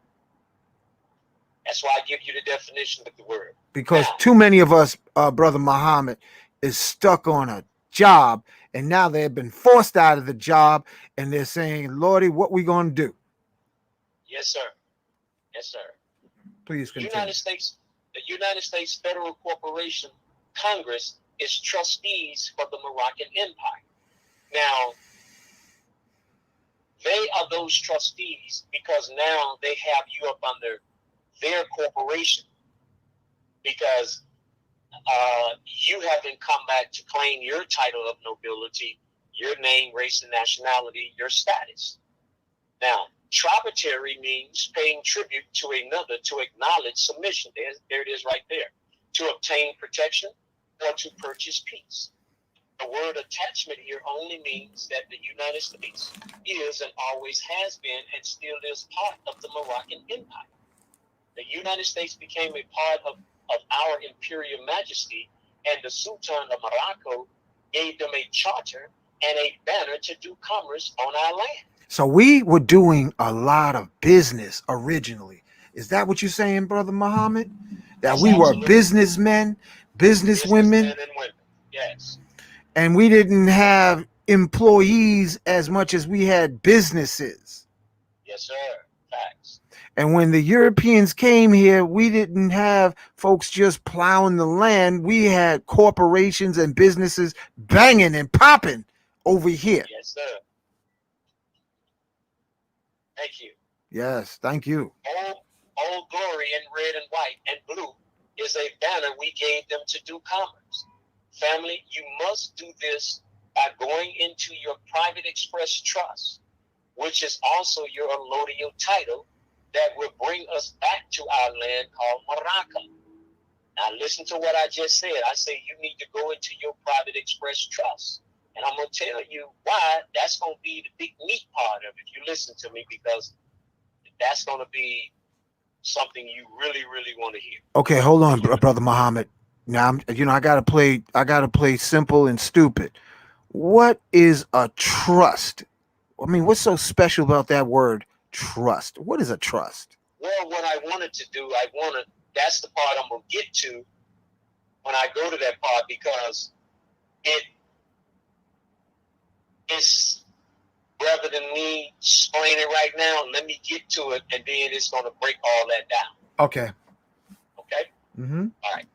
That's why I give you the definition of the word. Because too many of us, Brother Muhammad, is stuck on a job, and now they've been forced out of the job, and they're saying, Lordy, what we going to do? Yes, sir. Yes, sir. Please continue. The United States Federal Corporation Congress is trustees for the Moroccan Empire. Now, they are those trustees because now they have you up under their corporation because you haven't come back to claim your title of nobility, your name, race, and nationality, your status. Now, tributary means paying tribute to another to acknowledge submission. There it is right there. To obtain protection or to purchase peace. The word attachment here only means that the United States is and always has been and still is part of the Moroccan Empire. The United States became a part of our imperial majesty, and the Sultan of Morocco gave them a charter and a banner to do commerce on our land. So we were doing a lot of business originally. Is that what you're saying, Brother Muhammad? That Yes, we were absolutely. businessmen, businesswomen, And women. Yes. and we didn't have employees as much as we had businesses. Yes, sir. Facts. And when the Europeans came here, we didn't have folks just plowing the land. We had corporations and businesses banging and popping over here. Yes, sir. Thank you. Yes, thank you. Old Glory in red and white and blue is a banner we gave them to do commerce. Family, you must do this by going into your private express trust, which is also your allodial title that will bring us back to our land called Morocco. Now listen to what I just said. I say you need to go into your private express trust. And I'm going to tell you why. That's going to be the big meat part of it. You listen to me, because that's going to be something you really, really want to hear. Okay, hold on, Brother Muhammad. Now, I gotta play simple and stupid. What is a trust? I mean, what's so special about that word, trust? What is a trust? Well, what I wanted to do, that's the part I'm going to get to when I go to that part, because it's, rather than me explaining it right now, let me get to it, and then it's going to break all that down. Okay. Okay? Mm-hmm. All right.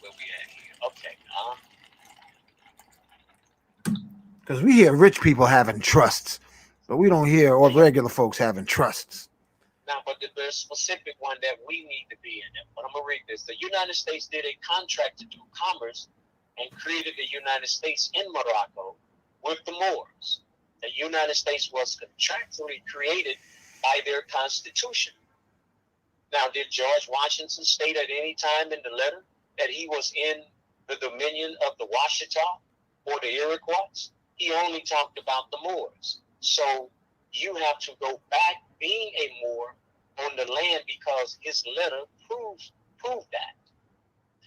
Where we at here? Okay. Because we hear rich people having trusts, but we don't hear all regular folks having trusts. Now, but the specific one that we need to be in. But I'm going to read this. The United States did a contract to do commerce and created the United States in Morocco with the Moors. The United States was contractually created by their constitution. Now, did George Washington state at any time in the letter that he was in the dominion of the Washita or the Iroquois? He only talked about the Moors. So you have to go back being a Moor on the land because his letter proved that.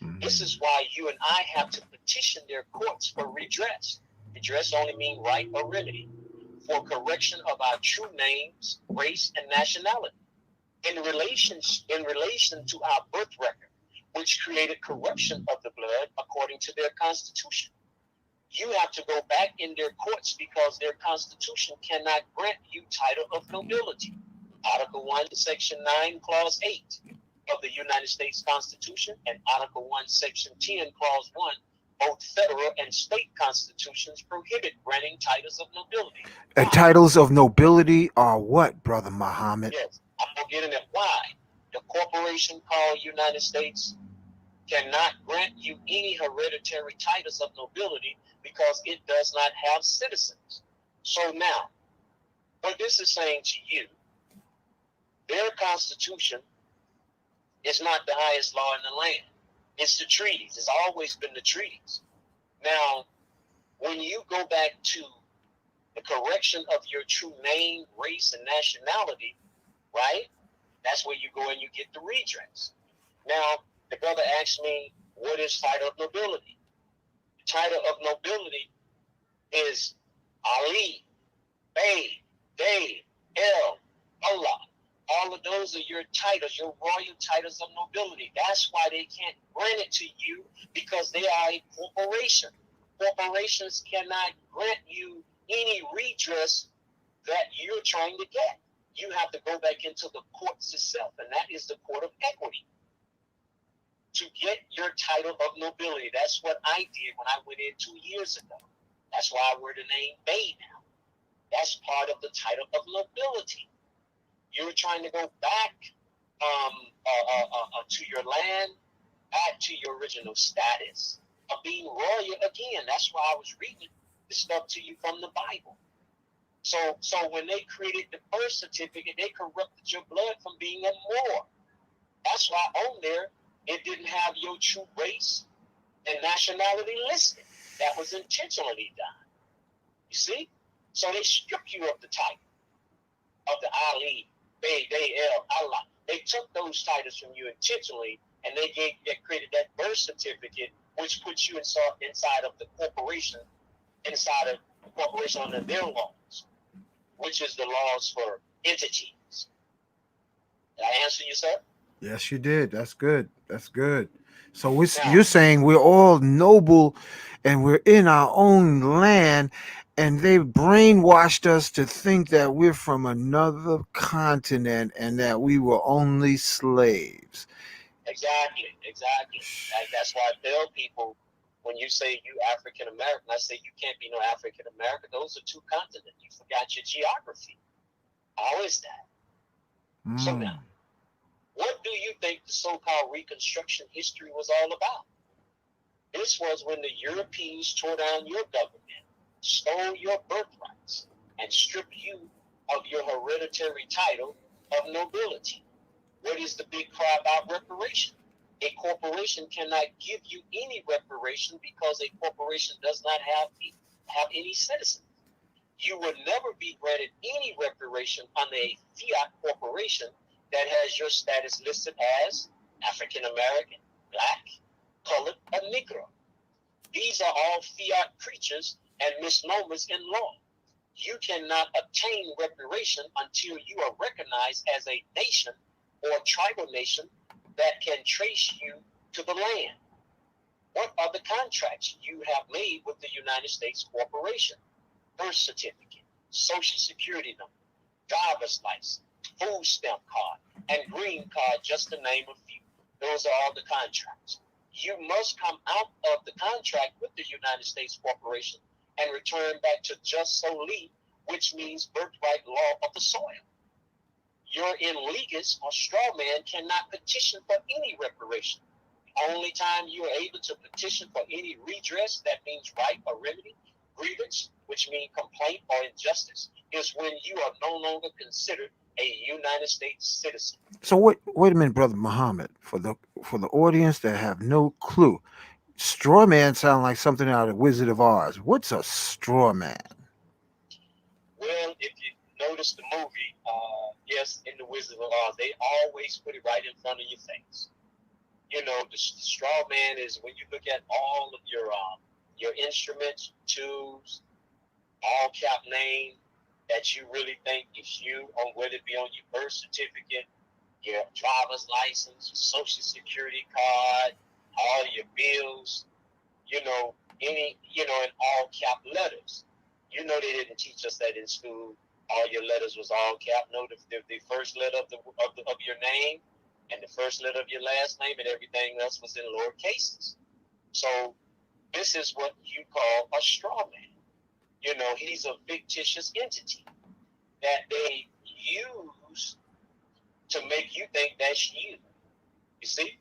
Mm-hmm. This is why you and I have to petition their courts for redress. Redress only means right or remedy for correction of our true names, race, and nationality in relation to our birth record, which created corruption of the blood according to their constitution. You have to go back in their courts because their constitution cannot grant you title of nobility. Article 1, Section 9, Clause 8 of the United States Constitution and Article 1, Section 10, Clause 1, both federal and state constitutions prohibit granting titles of nobility. And titles of nobility are what, Brother Muhammad? Yes, I'm going to get into why. The corporation called United States cannot grant you any hereditary titles of nobility because it does not have citizens. So now, what this is saying to you, their constitution is not the highest law in the land. It's the treaties. It's always been the treaties. Now, when you go back to the correction of your true name, race, and nationality, right? That's where you go and you get the redress. Now, the brother asked me, what is title of nobility? The title of nobility is Ali, Bey, Day, El, Allah. All of those are your titles, your royal titles of nobility. That's why they can't grant it to you because they are a corporation. Corporations cannot grant you any redress that you're trying to get. You have to go back into the courts itself, and that is the court of equity to get your title of nobility. That's what I did when I went in 2 years ago. That's why I wear the name Bey now. That's part of the title of nobility. You're trying to go back to your land, back to your original status of being royal again. That's why I was reading this stuff to you from the Bible. So when they created the birth certificate, they corrupted your blood from being a Moor. That's why on there, it didn't have your true race and nationality listed. That was intentionally done. You see? So they stripped you of the title of the Ali, Bey, Day, El, Allah. They took those titles from you intentionally, and they created that birth certificate, which puts you inside of the corporation, under their laws, which is the laws for entities. Did I answer you, sir? Yes, you did. That's good. That's good. So you're saying we're all noble and we're in our own land, and they brainwashed us to think that we're from another continent and that we were only slaves. Exactly. That's why I tell people, when you say you African American, I say you can't be no African American. Those are two continents. You forgot your geography. How is that? So now, what do you think the so-called Reconstruction history was all about? This was when the Europeans tore down your government, stole your birthrights, and stripped you of your hereditary title of nobility. What is the big cry about reparation? A corporation cannot give you any reparation because a corporation does not have any citizens. You would never be granted any reparation under a fiat corporation that has your status listed as African American, black, colored, or Negro. These are all fiat creatures and misnomers in law. You cannot obtain reparation until you are recognized as a nation or tribal nation that can trace you to the land. What are the contracts you have made with the United States Corporation? Birth certificate, social security number, driver's license, food stamp card, and green card, just to name a few. Those are all the contracts. You must come out of the contract with the United States Corporation and return back to just soli, which means birthright law of the soil. Your in legis or straw man cannot petition for any reparation. Only time you are able to petition for any redress, that means right or remedy, grievance, which means complaint or injustice, is when you are no longer considered a United States citizen. So wait a minute, brother Muhammad, for the audience that have no clue, straw man sound like something out of Wizard of Oz. What's a straw man? Well, if you notice the movie, yes, in the Wizard of Oz, they always put it right in front of your face. You know, the straw man is when you look at all of your instruments, tools, all cap name that you really think is you, on whether it be on your birth certificate, your driver's license, your social security card, all your bills, you know, in all cap letters. You know, they didn't teach us that in school. All your letters was all cap. No, the first letter of your name and the first letter of your last name, and everything else was in lower cases. So this is what you call a straw man. You know, he's a fictitious entity that they use to make you think that's you. You see?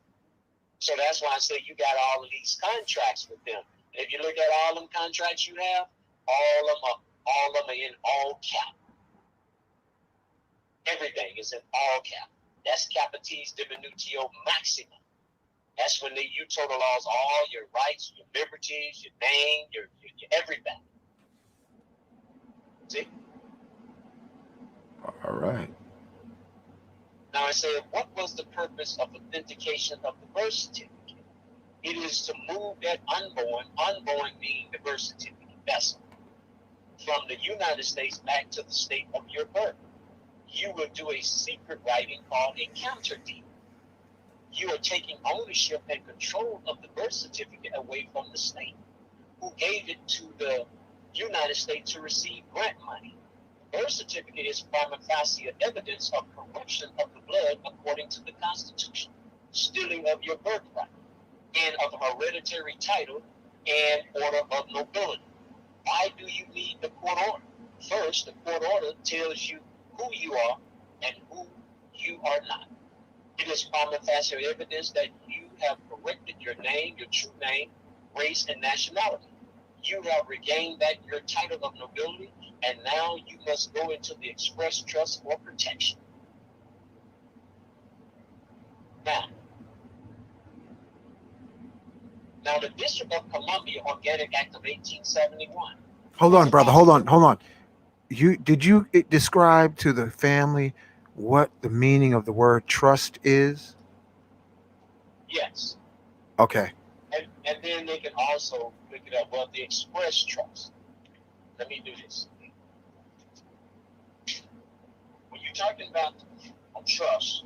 So that's why I say you got all of these contracts with them. And if you look at all them contracts you have, all of them are in all cap. Everything is in all cap. That's capitis diminutio maxima. That's when you totalize all your rights, your liberties, your name, your everything. See? All right. Now I said, what was the purpose of authentication of the birth certificate? It is to move that unborn being the birth certificate vessel, from the United States back to the state of your birth. You will do a secret writing called a counter deed. You are taking ownership and control of the birth certificate away from the state, who gave it to the United States to receive grant money. The birth certificate is prima facie evidence of corruption of the blood according to the Constitution, stealing of your birthright, and of hereditary title and order of nobility. Why do you need the court order? First, the court order tells you who you are and who you are not. It is prima facie evidence that you have corrected your name, your true name, race, and nationality. You have regained back your title of nobility, and now you must go into the express trust for protection. Now the District of Columbia Organic Act of 1871. Hold on, brother. Hold on. Did you describe to the family what the meaning of the word trust is? Yes. Okay. And then they can also look it up. Well, the express trust. Let me do this. When you're talking about a trust,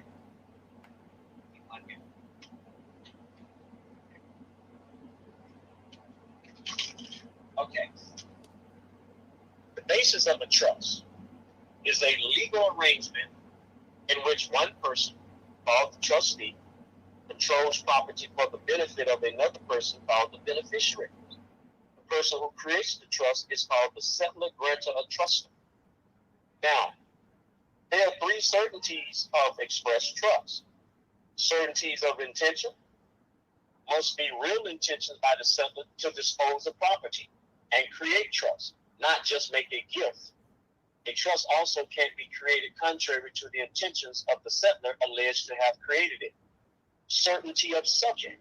okay. The basis of a trust is a legal arrangement in which one person, called the trustee, controls property for the benefit of another person called the beneficiary. The person who creates the trust is called the settler, grantor, or trustor. Now, there are three certainties of express trust. Certainties of intention must be real intentions by the settler to dispose of property and create trust, not just make a gift. A trust also can't be created contrary to the intentions of the settler alleged to have created it. Certainty of subject.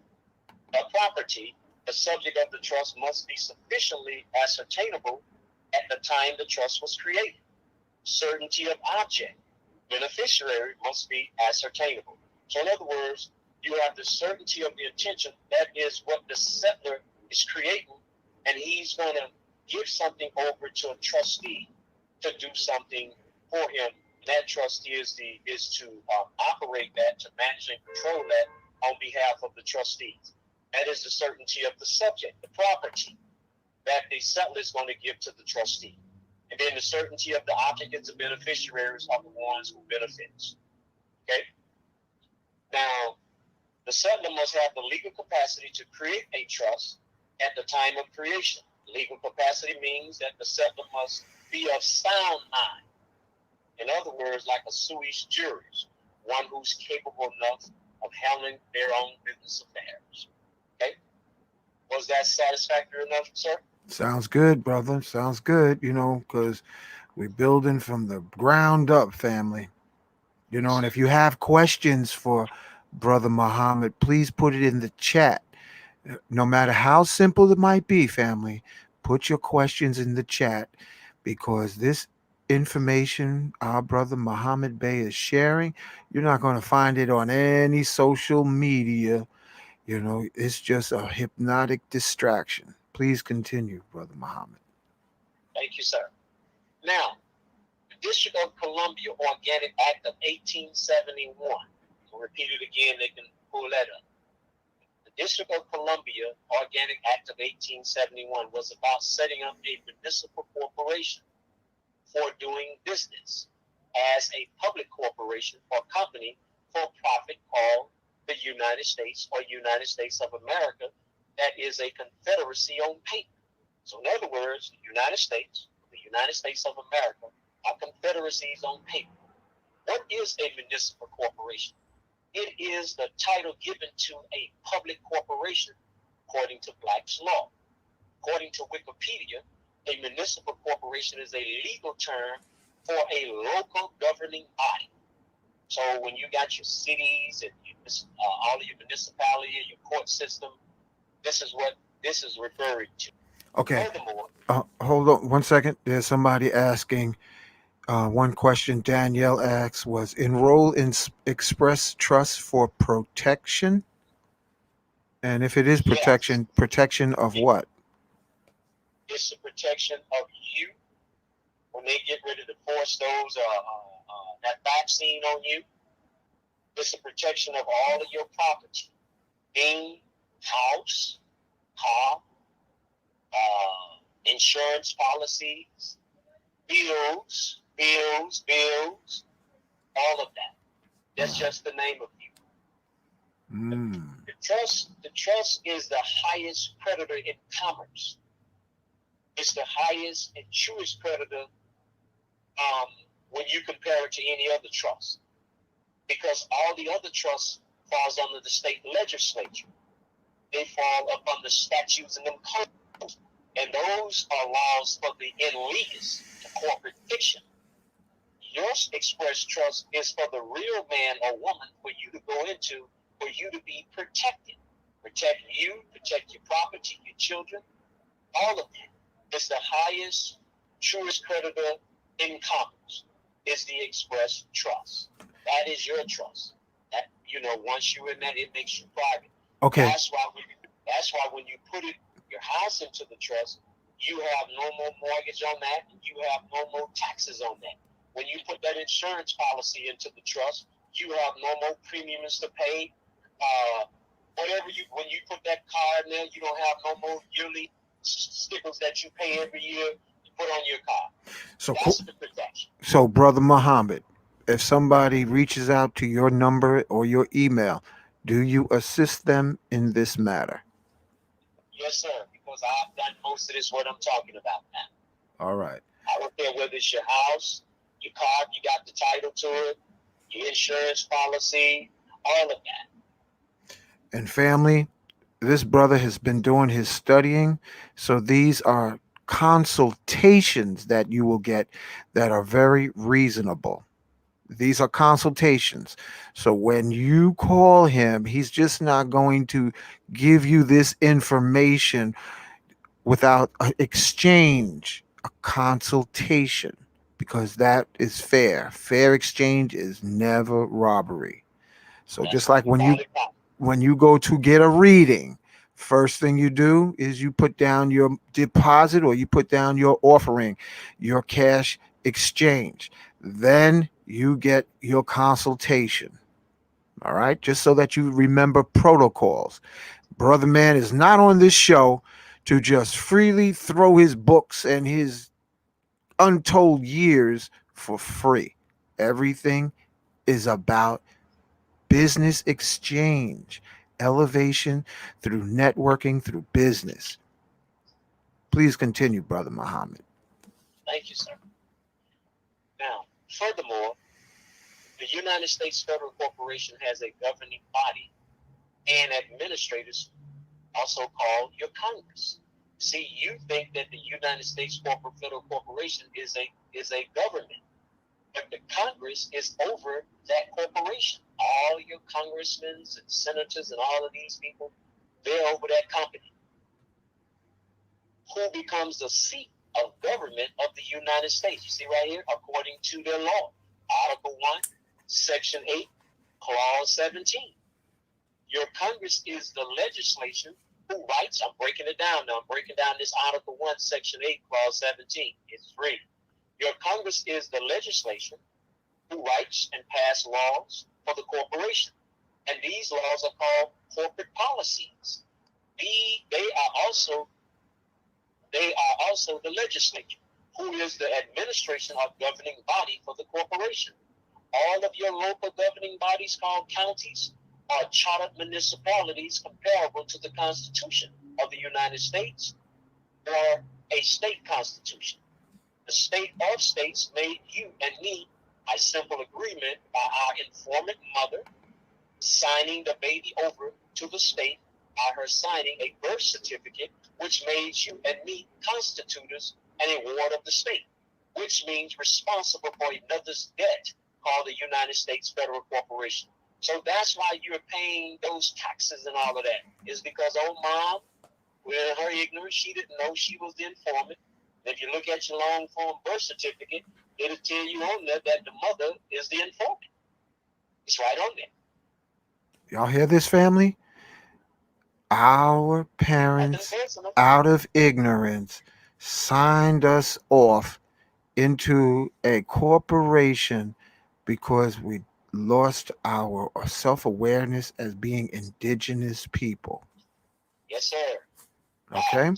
A property, the subject of the trust, must be sufficiently ascertainable at the time the trust was created. Certainty of object. Beneficiary must be ascertainable. So in other words, you have the certainty of the intention. That is what the settler is creating, and he's going to give something over to a trustee to do something for him. That trustee is to operate that, to manage and control that on behalf of the trustees. That is the certainty of the subject, the property that the settler is going to give to the trustee. And then the certainty of the occupants and beneficiaries are the ones who benefits. Okay? Now, the settlor must have the legal capacity to create a trust at the time of creation. Legal capacity means that the settlor must be of sound mind. In other words, like a suis juris, one who's capable enough of handling their own business affairs. Okay? Was that satisfactory enough, sir? Sounds good, brother. Sounds good, because we're building from the ground up, family. And if you have questions for Brother Muhammad, please put it in the chat. No matter how simple it might be, family, put your questions in the chat, because this information our brother Muhammad Bey is sharing, you're not going to find it on any social media. It's just a hypnotic distraction. Please continue, Brother Muhammad. Thank you, sir. Now, the District of Columbia Organic Act of 1871. I'll repeat it again, they can pull that up. The District of Columbia Organic Act of 1871 was about setting up a municipal corporation for doing business as a public corporation or company for profit called the United States or United States of America, that is a confederacy on paper. So in other words, the United States of America are confederacies on paper. What is a municipal corporation? It is the title given to a public corporation according to Black's law. According to Wikipedia, a municipal corporation is a legal term for a local governing body. So when you got your cities and all of your municipality and your court system, this is what this is referring to. Okay. Furthermore, hold on 1 second. There's somebody asking one question. Danielle asks, was enroll in express trust for protection? And if it is protection, yes, protection of what? it's the protection of you when they get ready to force those that vaccine on you. It's the protection of all of your property, being house, car, insurance policies, bills, all of that. That's just the name of you. The trust is the highest creditor in commerce. It's the highest and truest creditor when you compare it to any other trust, because all the other trusts falls under the state legislature. They fall up under statutes and them codes, and those are laws for the elitists, the corporate fiction. Your express trust is for the real man or woman for you to go into, for you to be protected. Protect you, protect your property, your children, all of that. It's the highest, truest creditor in commerce. Is the express trust. That is your trust. That, once you're in that, it makes you private. Okay. That's why when you put your house into the trust, you have no more mortgage on that, and you have no more taxes on that. When you put that insurance policy into the trust, you have no more premiums to pay. When you put that car in there, you don't have no more yearly stickers that you pay every year to put on your car. So that's the protection. So, Brother Muhammad, if somebody reaches out to your number or your email, do you assist them in this matter? Yes, sir, because I've done most of this, what I'm talking about now. All right. I don't care whether it's your house, your car, you got the title to it, your insurance policy, all of that. And family, this brother has been doing his studying, so these are consultations that you will get that are very reasonable. These are consultations. So when you call him, he's just not going to give you this information without an exchange, a consultation, because that is fair. Fair exchange is never robbery. So That's just like when you go to get a reading, first thing you do is you put down your deposit or you put down your offering, your cash exchange. Then you get your consultation. All right. Just so that you remember protocols. Brother Man is not on this show to just freely throw his books and his untold years for free. Everything is about business exchange, elevation through networking, through business. Please continue, Brother Muhammad. Thank you, sir. Now, furthermore, the United States Federal Corporation has a governing body and administrators, also called your Congress. See, you think that the United States Federal Corporation is a government, but the Congress is over that corporation. All your congressmen and senators and all of these people, they're over that company. Who becomes the seat of government of the United States? You see right here, according to their law, Article 1, Section 8, Clause 17. Your Congress is the legislation who writes, I'm breaking it down now, I'm breaking down this Article 1, Section 8, Clause 17. It's free. Your Congress is the legislation who writes and pass laws for the corporation. And these laws are called corporate policies. They are also the legislature, who is the administration or governing body for the corporation. All of your local governing bodies called counties are chartered municipalities comparable to the Constitution of the United States or a state constitution. The state of states made you and me by simple agreement by our informant mother signing the baby over to the state by her signing a birth certificate, which made you and me constitutors and a ward of the state, which means responsible for another's debt called the United States Federal Corporation. So that's why you're paying those taxes and all of that, is because old mom, with her ignorance, she didn't know she was the informant. If you look at your long form birth certificate, it'll tell you on there that the mother is the informant. It's right on there. Y'all hear this, family? Our parents, out of ignorance, signed us off into a corporation because we lost our self-awareness as being indigenous people. Yes, sir. Okay.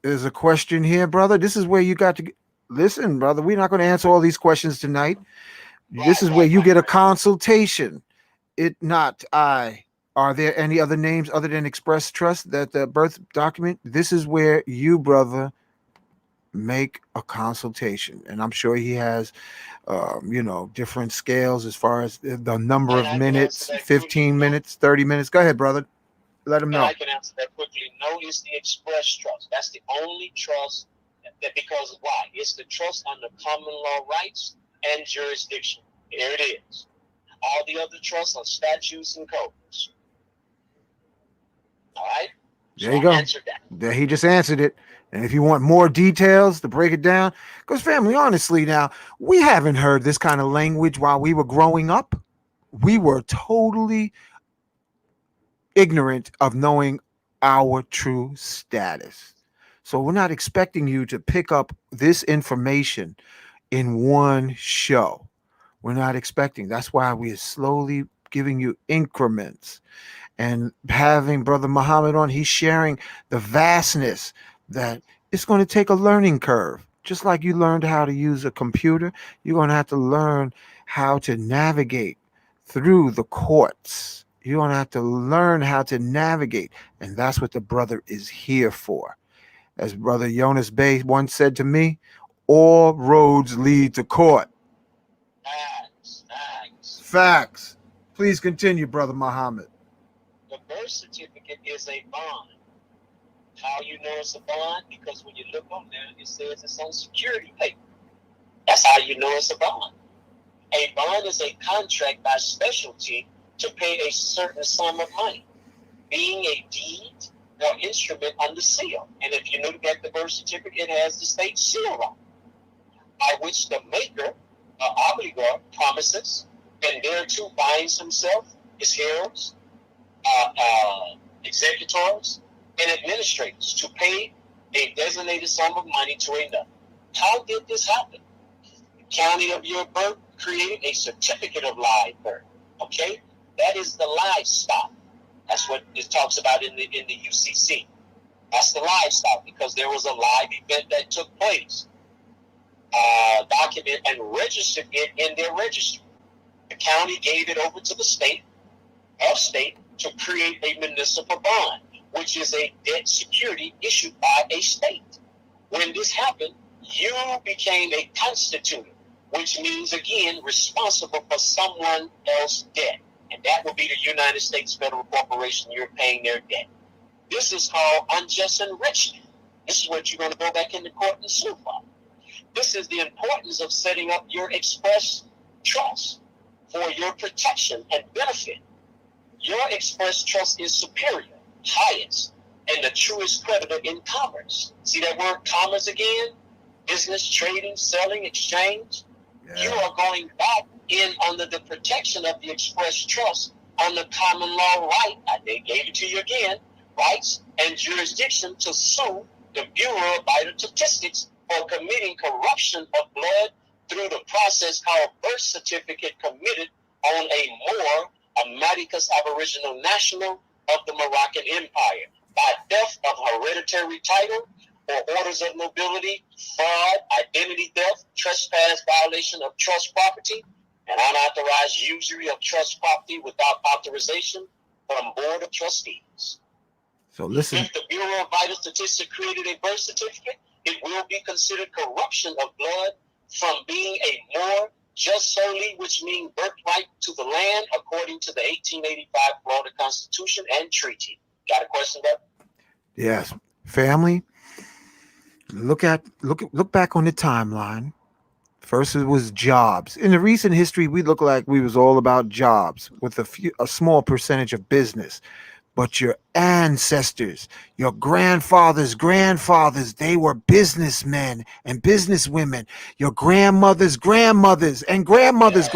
There's a question here, brother. This is where you got to listen, brother. We're not going to answer all these questions tonight. This is where you get a consultation. It not I. Are there any other names other than Express Trust that the birth document? This is where you, brother, make a consultation, and I'm sure he has, different scales as far as the number of minutes, 15 minutes, 30 minutes. Go ahead, brother. Let him know. I can answer that quickly. No, it's the Express Trust. That's the only trust that, because why? It's the trust under common law rights and jurisdiction. There it is. All the other trusts are statutes and codes. All right? There you go. There, he just answered it. And if you want more details to break it down, because family, honestly, now, we haven't heard this kind of language while we were growing up. We were totally ignorant of knowing our true status. So we're not expecting you to pick up this information in one show. We're not expecting. That's why we are slowly giving you increments. And having Brother Muhammad on, he's sharing the vastness that it's going to take a learning curve. Just like you learned how to use a computer, you're going to have to learn how to navigate through the courts. You're going to have to learn how to navigate. And that's what the brother is here for. As Brother Jonas Bey once said to me, all roads lead to court. Facts. Please continue, Brother Muhammad. The birth certificate is a bond. How you know it's a bond? Because when you look on there, it says it's on security paper. That's how you know it's a bond. A bond is a contract by specialty to pay a certain sum of money, being a deed or instrument under seal. And if you look at the birth certificate, it has the state seal on it, by which the maker, obligor, promises, and thereto binds himself, his heirs, executors, and administrators to pay a designated sum of money to another. How did this happen? The county of your birth created a certificate of live birth. Okay, that is the livestock. That's what it talks about in the UCC. That's the livestock, because there was a live event that took place. document and registered it in their registry. The county gave it over to the state to create a municipal bond, which is a debt security issued by a state. When this happened, you became a constitutor, which means, again, responsible for someone else's debt. And that would be the United States Federal Corporation. You're paying their debt. This is called unjust enrichment. This is what you're going to go back into court and sue for. This is the importance of setting up your express trust for your protection and benefit. Your express trust is superior, highest, and the truest creditor in commerce. See that word commerce again? Business, trading, selling, exchange. Yeah. You are going back in under the protection of the express trust on the common law right. They gave it to you again. Rights and jurisdiction to sue the Bureau of Vital Statistics for committing corruption of blood through the process called birth certificate committed on a Moor, a Maricas Aboriginal national of the Moroccan Empire, by theft of hereditary title or orders of nobility, fraud, identity theft, trespass, violation of trust property, and unauthorized usury of trust property without authorization from Board of Trustees. So listen. If the Bureau of Vital Statistics created a birth certificate, it will be considered corruption of blood from being a Moor just solely, which means birthright to the land, according to the 1885 Florida Constitution and Treaty. Got a question, Doug? Yes, family. Look back on the timeline. First, it was jobs. In the recent history, we look like we was all about jobs with a small percentage of business. But your ancestors, your grandfathers, they were businessmen and businesswomen. Your grandmothers, and grandmothers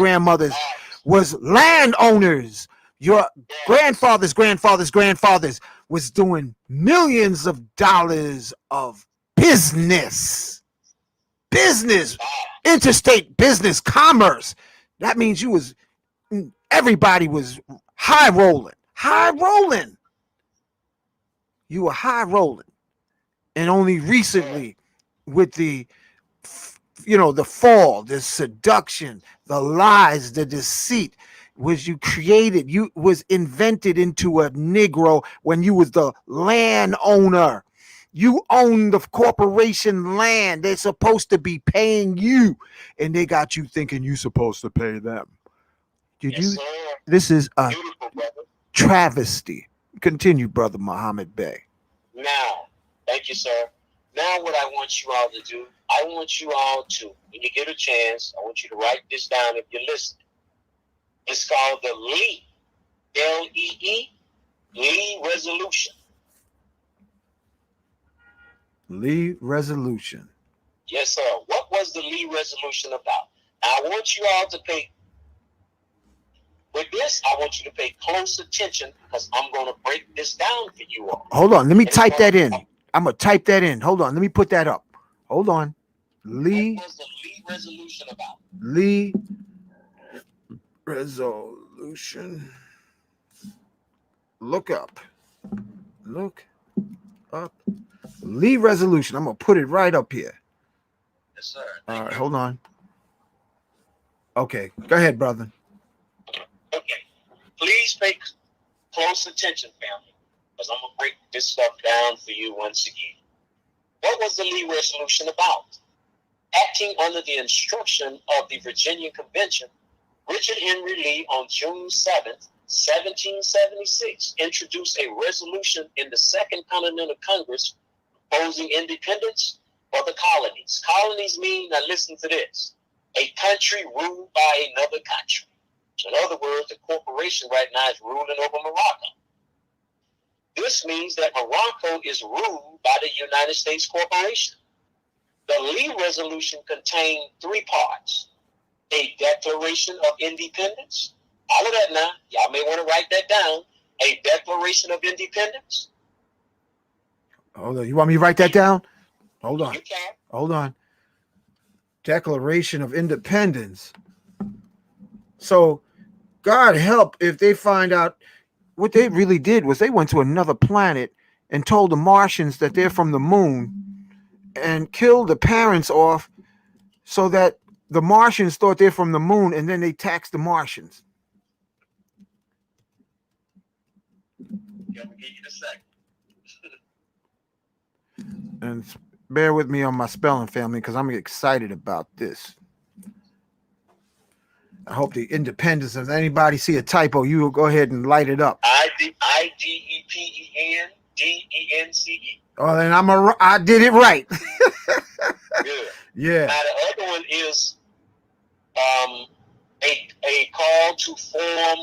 was landowners. Your grandfathers was doing millions of dollars of business, interstate business, commerce. That means everybody was high rolling. You were high rolling. And only recently, with the fall, the seduction, the lies, the deceit, was invented into a Negro when you was the landowner. You own the corporation land. They're supposed to be paying you, and they got you thinking you're supposed to pay them. Sir. This is a travesty. Continue, Brother Muhammad Bey. Now, thank you, sir. Now what I want you all to do, I want you all to, when you get a chance, I want you to write this down if you're listening. It's called the Lee, L-E-E, Lee Resolution. Lee Resolution. Yes, sir. What was the Lee Resolution about? Now, I want you all to pay, with this, I want you to pay close attention because I'm going to break this down for you all. Hold on. Let me type that in. I'm going to type that in. Hold on. Let me put that up. Hold on. Lee. What was the Lee Resolution about? Lee Resolution. Look up. Lee Resolution. I'm going to put it right up here. Yes, sir. All right. Hold on. Okay. Go ahead, brother. Okay. Please pay close attention, family, because I'm going to break this stuff down for you once again. What was the Lee Resolution about? Acting under the instruction of the Virginia Convention, Richard Henry Lee on June 7th, 1776, introduced a resolution in the Second Continental Congress proposing independence for the colonies. Colonies mean, now listen to this, a country ruled by another country. In other words, the corporation right now is ruling over Morocco. This means that Morocco is ruled by the United States Corporation. The Lee Resolution contained three parts. A Declaration of Independence. All of that now, y'all may want to write that down. A Declaration of Independence. Hold on. You want me to write that down? Hold on. You can. Hold on. Declaration of Independence. So, God help if they find out what they really did was they went to another planet and told the Martians that they're from the moon and killed the parents off so that the Martians thought they're from the moon, and then they taxed the Martians. Yeah, I'm gonna give you the second. And bear with me on my spelling, family, because I'm excited about this. I hope the independence. If anybody see a typo, you will go ahead and light it up. IDEPENDENCE. Oh, then I did it right. Good. Yeah. Now the other one is a call to form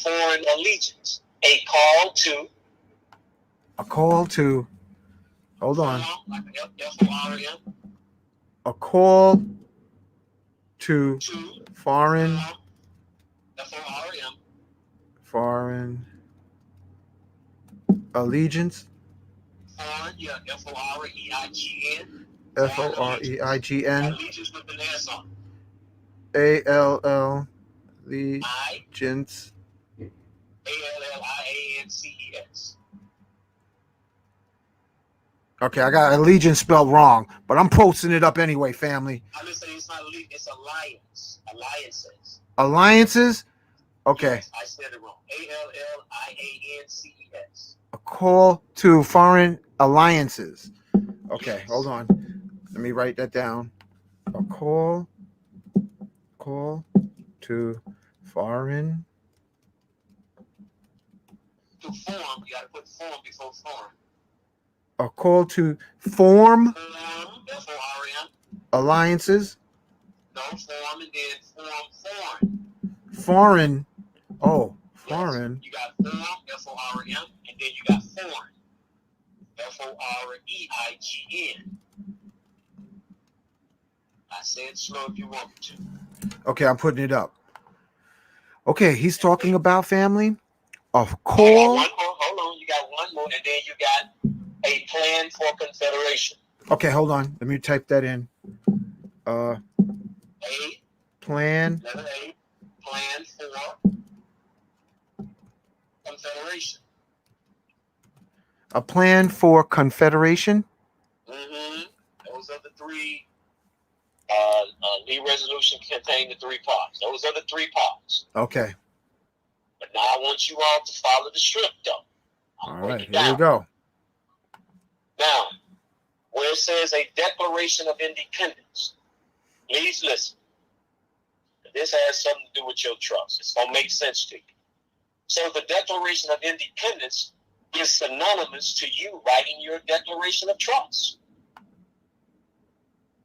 foreign allegiance. A call to. Hold on. Like FORM. A call to foreign FORM. Foreign allegiance. Foreign, yeah, FOREIGN. FOREIGN. Allegiance with an S on. ALL allegiance. ALLIANCES. Okay, I got allegiance spelled wrong, but I'm posting it up anyway, family. I'm gonna say it's not allegiance, it's alliance. Alliances. Alliances? Okay. Yes, I said it wrong. ALLIANCES. A call to foreign alliances. Okay, yes. Hold on. Let me write that down. A call to foreign. To form, you gotta put form before form. A call to form FORM. Alliances. No, form and then foreign. Foreign. Oh, foreign. Yes, you got form, FORM, and then you got foreign. FOREIGN. I said slow if you want me to. Okay, I'm putting it up. Okay, he's talking about family. A call. Hold on. You got one more, and then you got a plan for confederation. Okay, hold on. Let me type that in. Plan. Letter A. Plan for confederation. A plan for confederation. Mm-hmm. Those are the three. The resolution contained the three parts. Those are the three parts. Okay. But now I want you all to follow the script, though. All right, here we go. Now, where it says a Declaration of Independence, please listen. This has something to do with your trust. It's going to make sense to you. So the Declaration of Independence is synonymous to you writing your Declaration of Trust.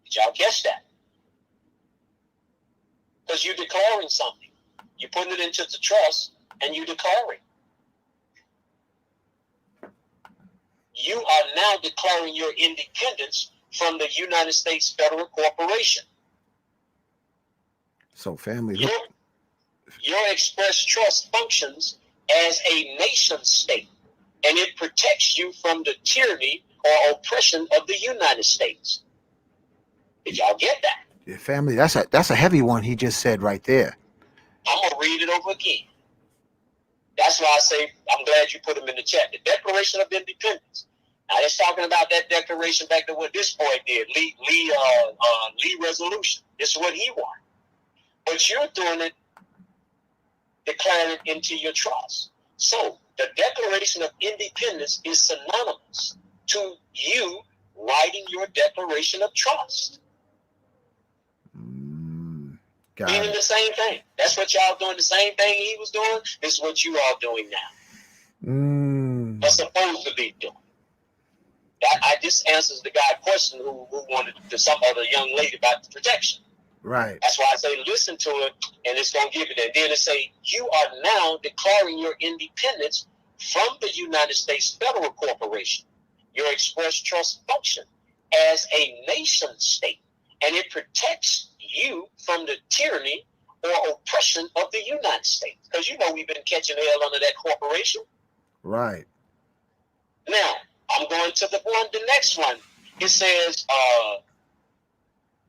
Did y'all guess that? Because you're declaring something. You're putting it into the trust and you're declaring. You are now declaring your independence from the United States Federal Corporation. So, family, look. Your express trust functions as a nation state, and it protects you from the tyranny or oppression of the United States. Did y'all get that? Yeah, family, that's a heavy one he just said right there. I'm going to read it over again. That's why I say I'm glad you put them in the chat. The Declaration of Independence. Now, it's talking about that declaration back to what this boy did, Lee resolution. This is what he wanted. But you're doing it, declaring it into your trust. So the Declaration of Independence is synonymous to you writing your Declaration of Trust. Meaning the same thing. That's what y'all doing. The same thing he was doing. This is what you all doing now. Or supposedly doing. This answers the guy question who wanted to some other young lady about the protection. Right. That's why I say listen to it, and it's gonna give you that. Then it say you are now declaring your independence from the United States Federal Corporation. Your express trust function as a nation state, and it protects you from the tyranny or oppression of the United States. Because you know we've been catching hell under that corporation. Right. Now, I'm going to the next one. It says,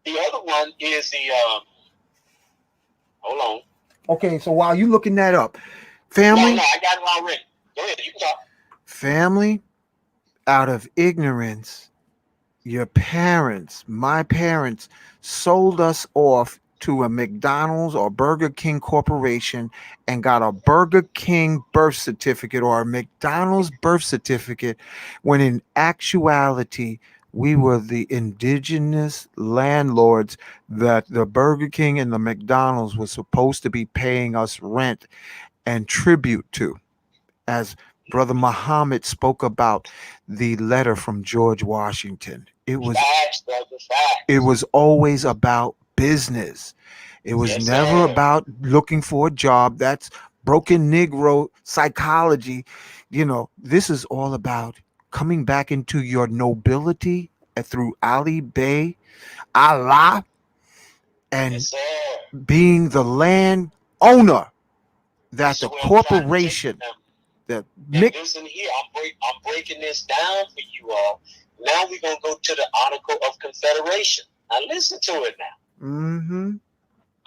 the other one is the, hold on. Okay, so while you looking that up, family. No, I got it already. Go ahead, you can talk. Family, out of ignorance, your parents, my parents, sold us off to a McDonald's or Burger King corporation and got a Burger King birth certificate or a McDonald's birth certificate, when in actuality, we were the indigenous landlords that the Burger King and the McDonald's was supposed to be paying us rent and tribute to. As Brother Muhammad spoke about the letter from George Washington, Facts, brother, facts. it was always about business. It was Yes, never sir. about looking for a job. That's broken Negro psychology. You know, this is all about coming back into your nobility through Ali Bey, Allah, and Yes, sir. being the land owner that This the is where I'm trying to take corporation, them. the And listen here, I'm breaking this down for you all. Now we're going to go to the Article of Confederation. Now listen to it now. mm-hmm.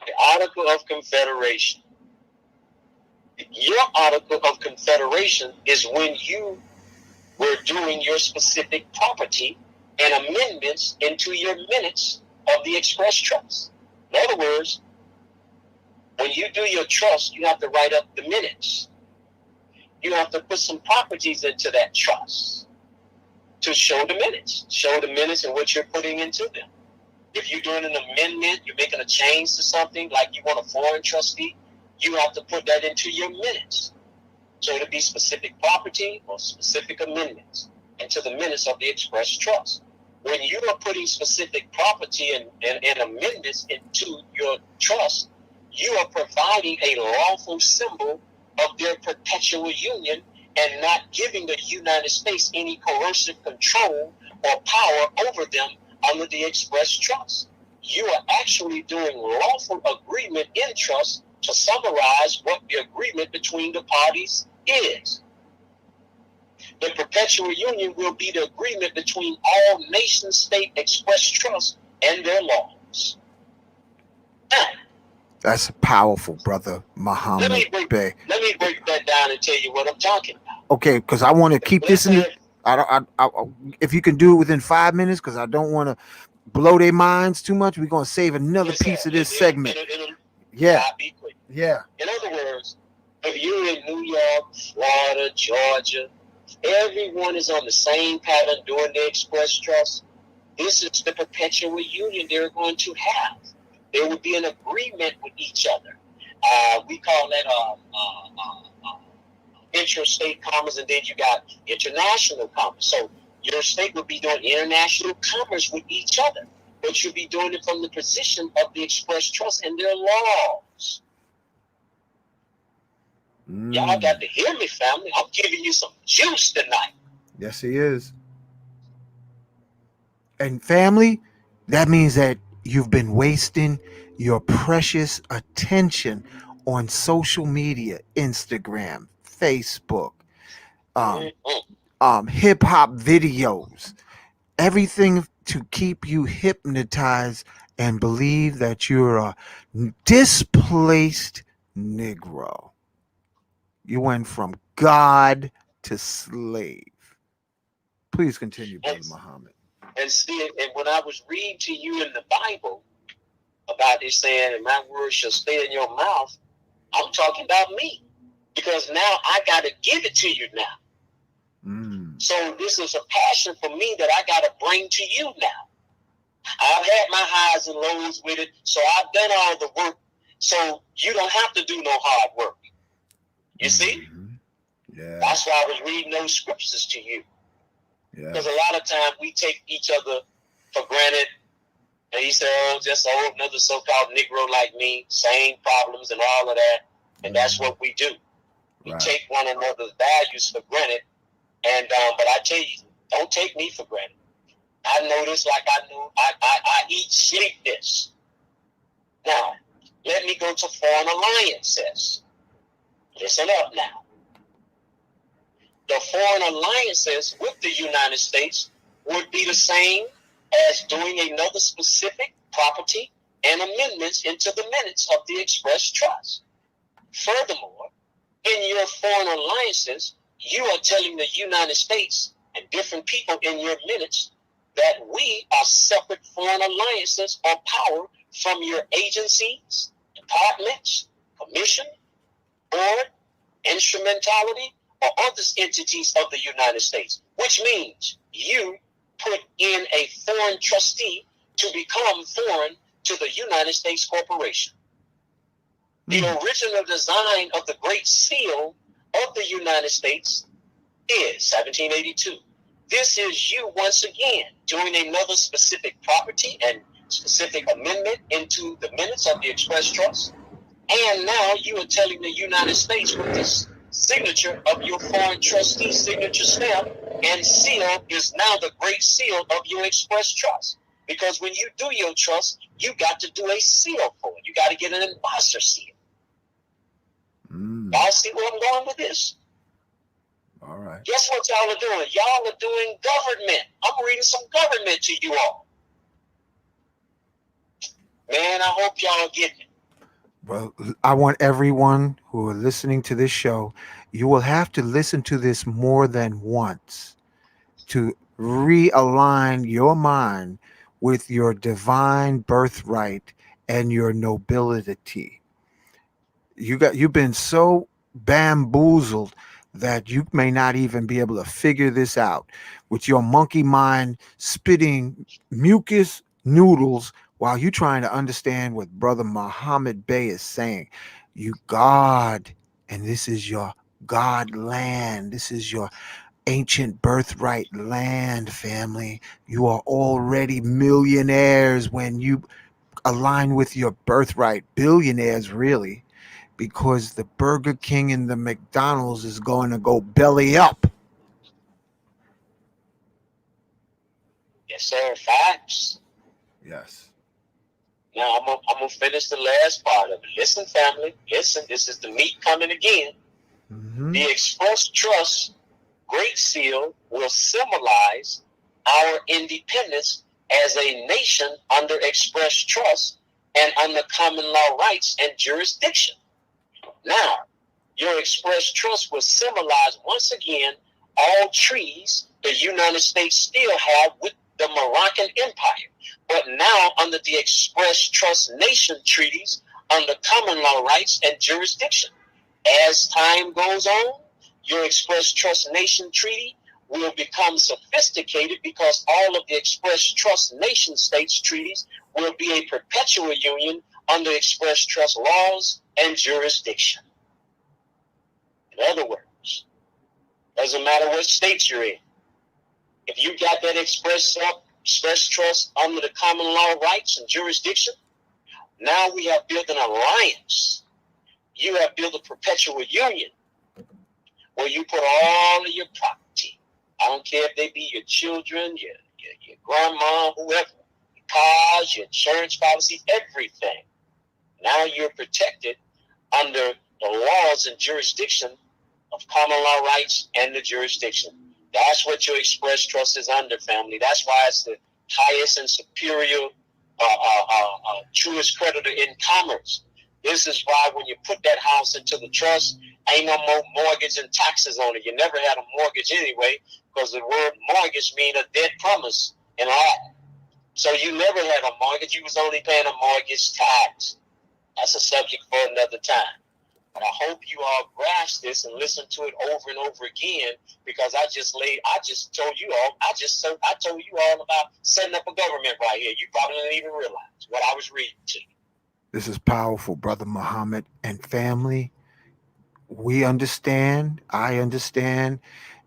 The Article of Confederation. Your Article of Confederation is when you were doing your specific property and amendments into your minutes of the express trust. In other words, when you do your trust, you have to write up the minutes. You have to put some properties into that trust to show the minutes and what you're putting into them. If you're doing an amendment, you're making a change to something, like you want a foreign trustee, you have to put that into your minutes. So it'll be specific property or specific amendments into the minutes of the express trust. When you are putting specific property and amendments into your trust, you are providing a lawful symbol of their perpetual union and not giving the United States any coercive control or power over them under the express trust. You are actually doing lawful agreement in trust to summarize what the agreement between the parties is. The perpetual union will be the agreement between all nation-state express trusts and their laws. Now, That's powerful, Brother Muhammad Bey. Let me break that down and tell you what I'm talking about. Okay, because I want to keep this in. If you can do it within 5 minutes, because I don't want to blow their minds too much. We're gonna save another piece of this segment. Yeah, I'll be quick. yeah. In other words, if you're in New York, Florida, Georgia, everyone is on the same pattern doing the express trust. This is the perpetual union they're going to have. There would be an agreement with each other. We call that interstate commerce, and then you got international commerce. So your state would be doing international commerce with each other, but you'll be doing it from the position of the express trust and their laws. Y'all got to hear me, family. I'm giving you some juice tonight. Yes, he is. And family, that means that you've been wasting your precious attention on social media, Instagram, Facebook, hip hop videos, everything to keep you hypnotized and believe that you're a displaced Negro. You went from God to slave. Please continue, Brother Muhammad. And see, and when I was reading to you in the Bible about it saying, and my words shall stay in your mouth, I'm talking about me. Because now I got to give it to you now. So this is a passion for me that I got to bring to you now. I've had my highs and lows with it, so I've done all the work. So you don't have to do no hard work. You see? Yeah. That's why I was reading those scriptures to you. Because a lot of times we take each other for granted. And he said, oh, just another so-called Negro like me, same problems and all of that. And that's what we do. We take one another's values for granted. And but I tell you, don't take me for granted. I know this like I know I eat, sleep this. Now, let me go to foreign alliances. Listen up now. The foreign alliances with the United States would be the same as doing another specific property and amendments into the minutes of the express trust. Furthermore, in your foreign alliances, you are telling the United States and different people in your minutes that we are separate foreign alliances or power from your agencies, departments, commission, board, instrumentality, or other entities of the United States, which means you put in a foreign trustee to become foreign to the United States corporation. The original design of the Great Seal of the United States is 1782. This is you once again doing another specific property and specific amendment into the minutes of the Express Trust. And now you are telling the United States with this signature of your foreign trustee signature stamp and seal is now the Great Seal of your Express Trust. Because when you do your trust, you got to do a seal for it. You got to get an embosser seal. Y'all see where I'm going with this? All right. Guess what y'all are doing? Y'all are doing government. I'm reading some government to you all. Man, I hope y'all are getting it. Well, I want everyone who are listening to this show, you will have to listen to this more than once to realign your mind with your divine birthright and your nobility. You've been so bamboozled that you may not even be able to figure this out with your monkey mind spitting mucus noodles while you're trying to understand what Brother Muhammad Bey is saying. You God, and this is your God land. This is your ancient birthright land, family. You are already millionaires when you align with your birthright, billionaires, really, because the Burger King and the McDonald's is going to go belly up. Yes, sir. Facts. Yes. Now I'm gonna finish the last part of it. Listen, family. Listen. This is the meat coming again. The Express Trust Great Seal will symbolize our independence as a nation under Express Trust and under common law rights and jurisdiction. Now, your Express Trust will symbolize once again all treaties the United States still have with the Moroccan Empire, but now under the Express Trust Nation treaties under common law rights and jurisdiction. As time goes on, your Express Trust Nation treaty will become sophisticated because all of the Express Trust Nation states treaties will be a perpetual union under Express Trust laws and jurisdiction. In other words, doesn't matter what states you're in. If you got that Express Trust under the common law rights and jurisdiction, now we have built an alliance. You have built a perpetual union where you put all of your property. I don't care if they be your children, your grandma, whoever, your cars, your insurance policies, everything. Now you're protected under the laws and jurisdiction of common law rights and the jurisdiction. That's what your Express Trust is under, family. That's why it's the highest and superior, truest creditor in commerce. This is why when you put that house into the trust, ain't no more mortgage and taxes on it. You never had a mortgage anyway, because the word mortgage means a debt promise in Latin. So you never had a mortgage. You was only paying a mortgage tax. That's a subject for another time. But I hope you all grasp this and listen to it over and over again, because I told you all about setting up a government right here. You probably didn't even realize what I was reading to you. This is powerful, Brother Muhammad and family. We understand. I understand.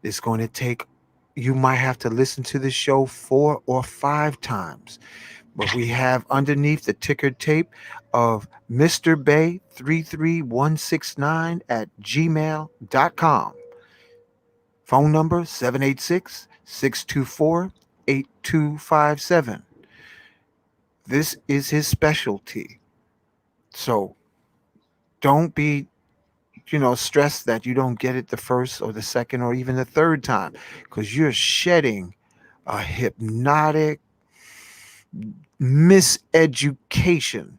It's going to take, you might have to listen to the show 4 or 5 times. But we have underneath the ticker tape of Mr. Bay 33169 at gmail.com. Phone number 786-624-8257. This is his specialty. So don't be, stressed that you don't get it the first or the second or even the third time, because you're shedding a hypnotic miseducation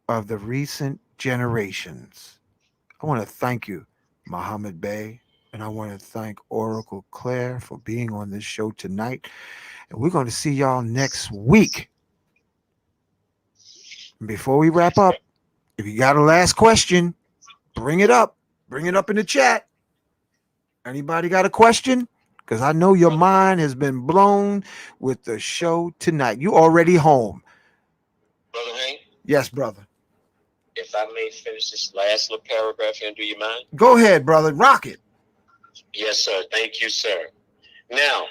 of the recent generations. I want to thank you, Muhammad Bey And I want to thank Oracle-Claire for being on this show tonight. And we're going to see y'all next week. Before we wrap up, if you got a last question, bring it up. Bring it up in the chat. Anybody got a question? Because I know your mind has been blown with the show tonight. You already home. Brother Hank? Yes, brother. If I may finish this last little paragraph here, do you mind? Go ahead, brother. Rock it. Yes, sir. Thank you, sir. Now,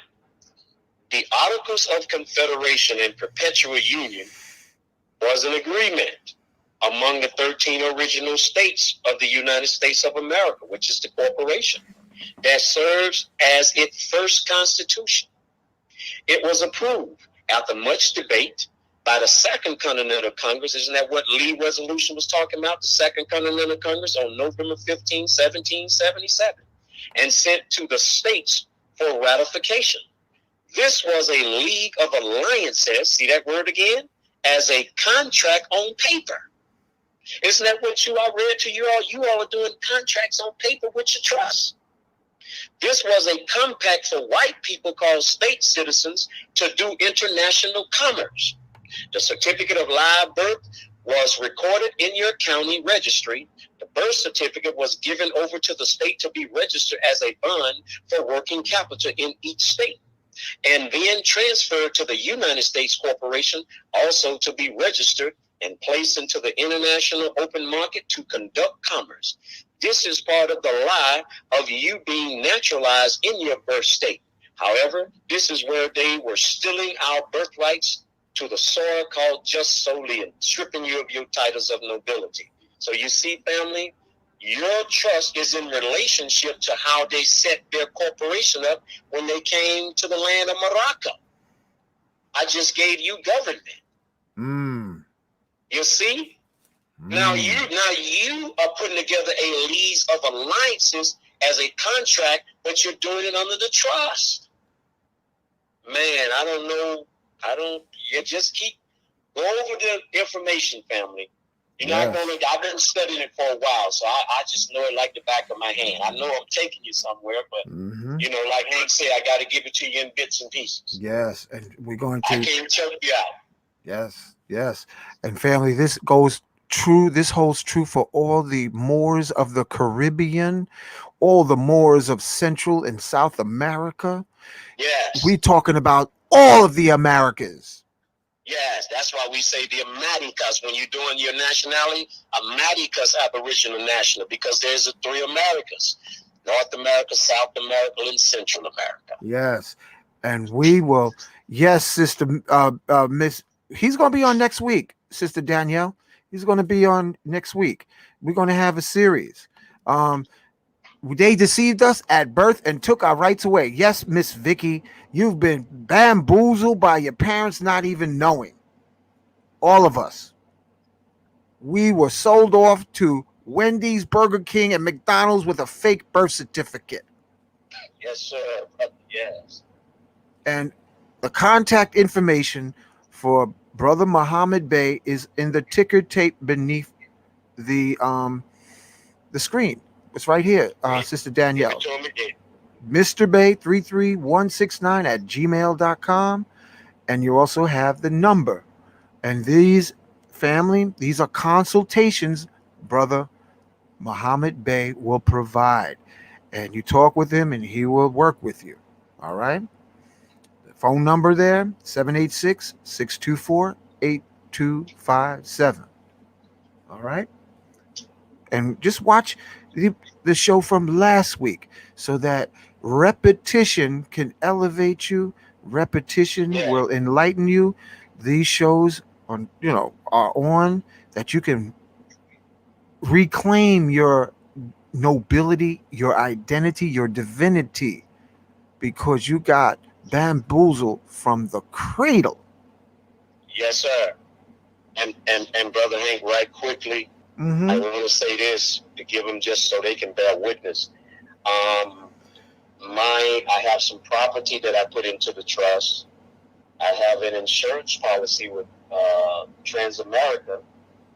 the Articles of Confederation and Perpetual Union was an agreement among the 13 original states of the United States of America, which is the corporation, that serves as its first constitution. It was approved after much debate by the Second Continental Congress. Isn't that what Lee Resolution was talking about? The Second Continental Congress on November 15, 1777, and sent to the states for ratification. This was a League of Alliances, see that word again, as a contract on paper. Isn't that what you all read to you all? You all are doing contracts on paper with your trust. This was a compact for white people called state citizens to do international commerce. The certificate of live birth was recorded in your county registry. The birth certificate was given over to the state to be registered as a bond for working capital in each state, and then transferred to the United States Corporation, also to be registered and placed into the international open market to conduct commerce. This is part of the lie of you being naturalized in your birth state. However, this is where they were stealing our birthrights to the soil called just solely and stripping you of your titles of nobility. So you see, family, your trust is in relationship to how they set their corporation up when they came to the land of Morocco. I just gave you government. You see? Now you are putting together a league of alliances as a contract, but you're doing it under the trust. Man, I don't know. You just keep go over the information, family. You're not going to, I've been studying it for a while, so I just know it like the back of my hand. I know I'm taking you somewhere, but, you know, like Hank said, I got to give it to you in bits and pieces. Yes, and we're going to. I can't choke you out. Yes, yes. And family, this goes true. This holds true for all the Moors of the Caribbean, all the Moors of Central and South America. Yes. We're talking about all of the Americas. Yes, that's why we say the Americas when you're doing your nationality. Americas Aboriginal National, because there's the three Americas: North America, South America, and Central America. Yes, and we will. Yes, Sister Miss. He's going to be on next week, Sister Danielle. He's going to be on next week. We're going to have a series. They deceived us at birth and took our rights away. Yes, Miss Vicky, you've been bamboozled by your parents not even knowing. All of us. We were sold off to Wendy's, Burger King, and McDonald's with a fake birth certificate. Yes, sir. Yes. And the contact information for Brother Muhammad Bey is in the ticker tape beneath the screen. It's right here, Sister Danielle. Mr. Bay 33169 at gmail.com. And you also have the number. And these are consultations Brother Muhammad Bey will provide. And you talk with him and he will work with you. All right. The phone number there, 786-624-8257. All right. And just watch the show from last week so that repetition can elevate you. Repetition will enlighten you. These shows are on that you can reclaim your nobility, your identity, your divinity, because you got bamboozled from the cradle. Yes, sir. And Brother Hank, right quickly, I want to say this to give them just so they can bear witness. I have some property that I put into the trust. I have an insurance policy with Transamerica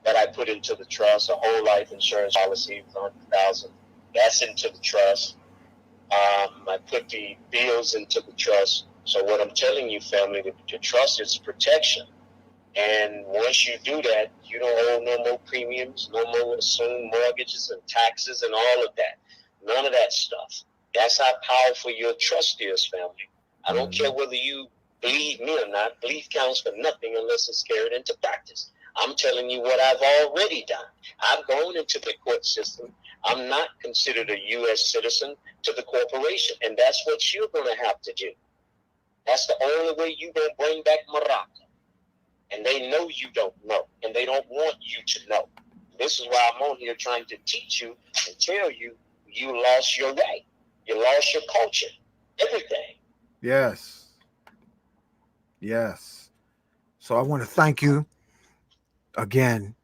that I put into the trust, a whole life insurance policy of $100,000. That's into the trust. I put the bills into the trust. So what I'm telling you, family, the trust is protection. And once you do that, you don't owe no more premiums, no more assumed mortgages and taxes and all of that. None of that stuff. That's how powerful your trust is, family. I don't care whether you believe me or not. Belief counts for nothing unless it's carried into practice. I'm telling you what I've already done. I've gone into the court system. I'm not considered a U.S. citizen to the corporation, and that's what you're going to have to do. That's the only way you're going to bring back Morocco. And they know you don't know, and they don't want you to know. This is why I'm on here trying to teach you and tell you you lost your way. You lost your culture, everything. Yes. Yes. So I want to thank you again,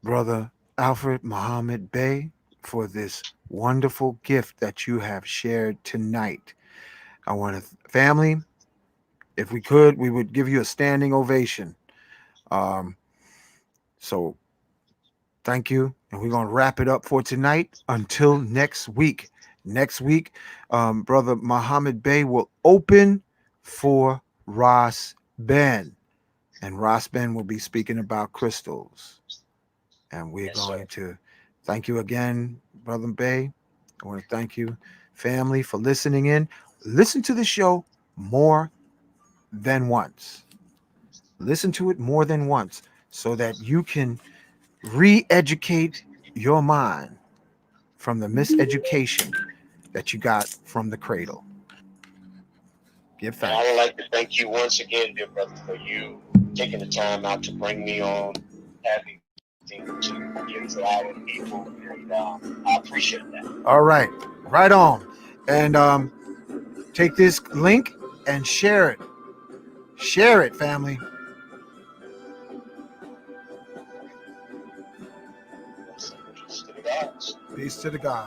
Brother Alfred Muhammad Bey, for this wonderful gift that you have shared tonight. I want to, family, if we could, we would give you a standing ovation. So thank you. And we're going to wrap it up for tonight until next week. Next week, Brother Muhammad Bey will open for Ross Ben. And Ross Ben will be speaking about crystals. And we're going to thank you again, Brother Bey. I want to thank you, family, for listening in. Listen to the show more than once. Listen to it more than once so that you can re-educate your mind from the miseducation that you got from the cradle. Give thanks. And I would like to thank you once again, dear brother, for you taking the time out to bring me on, having to give to our people, and I appreciate that. All right, right on. And take this link and share it. Share it, family. Peace to the gods. Peace to the gods.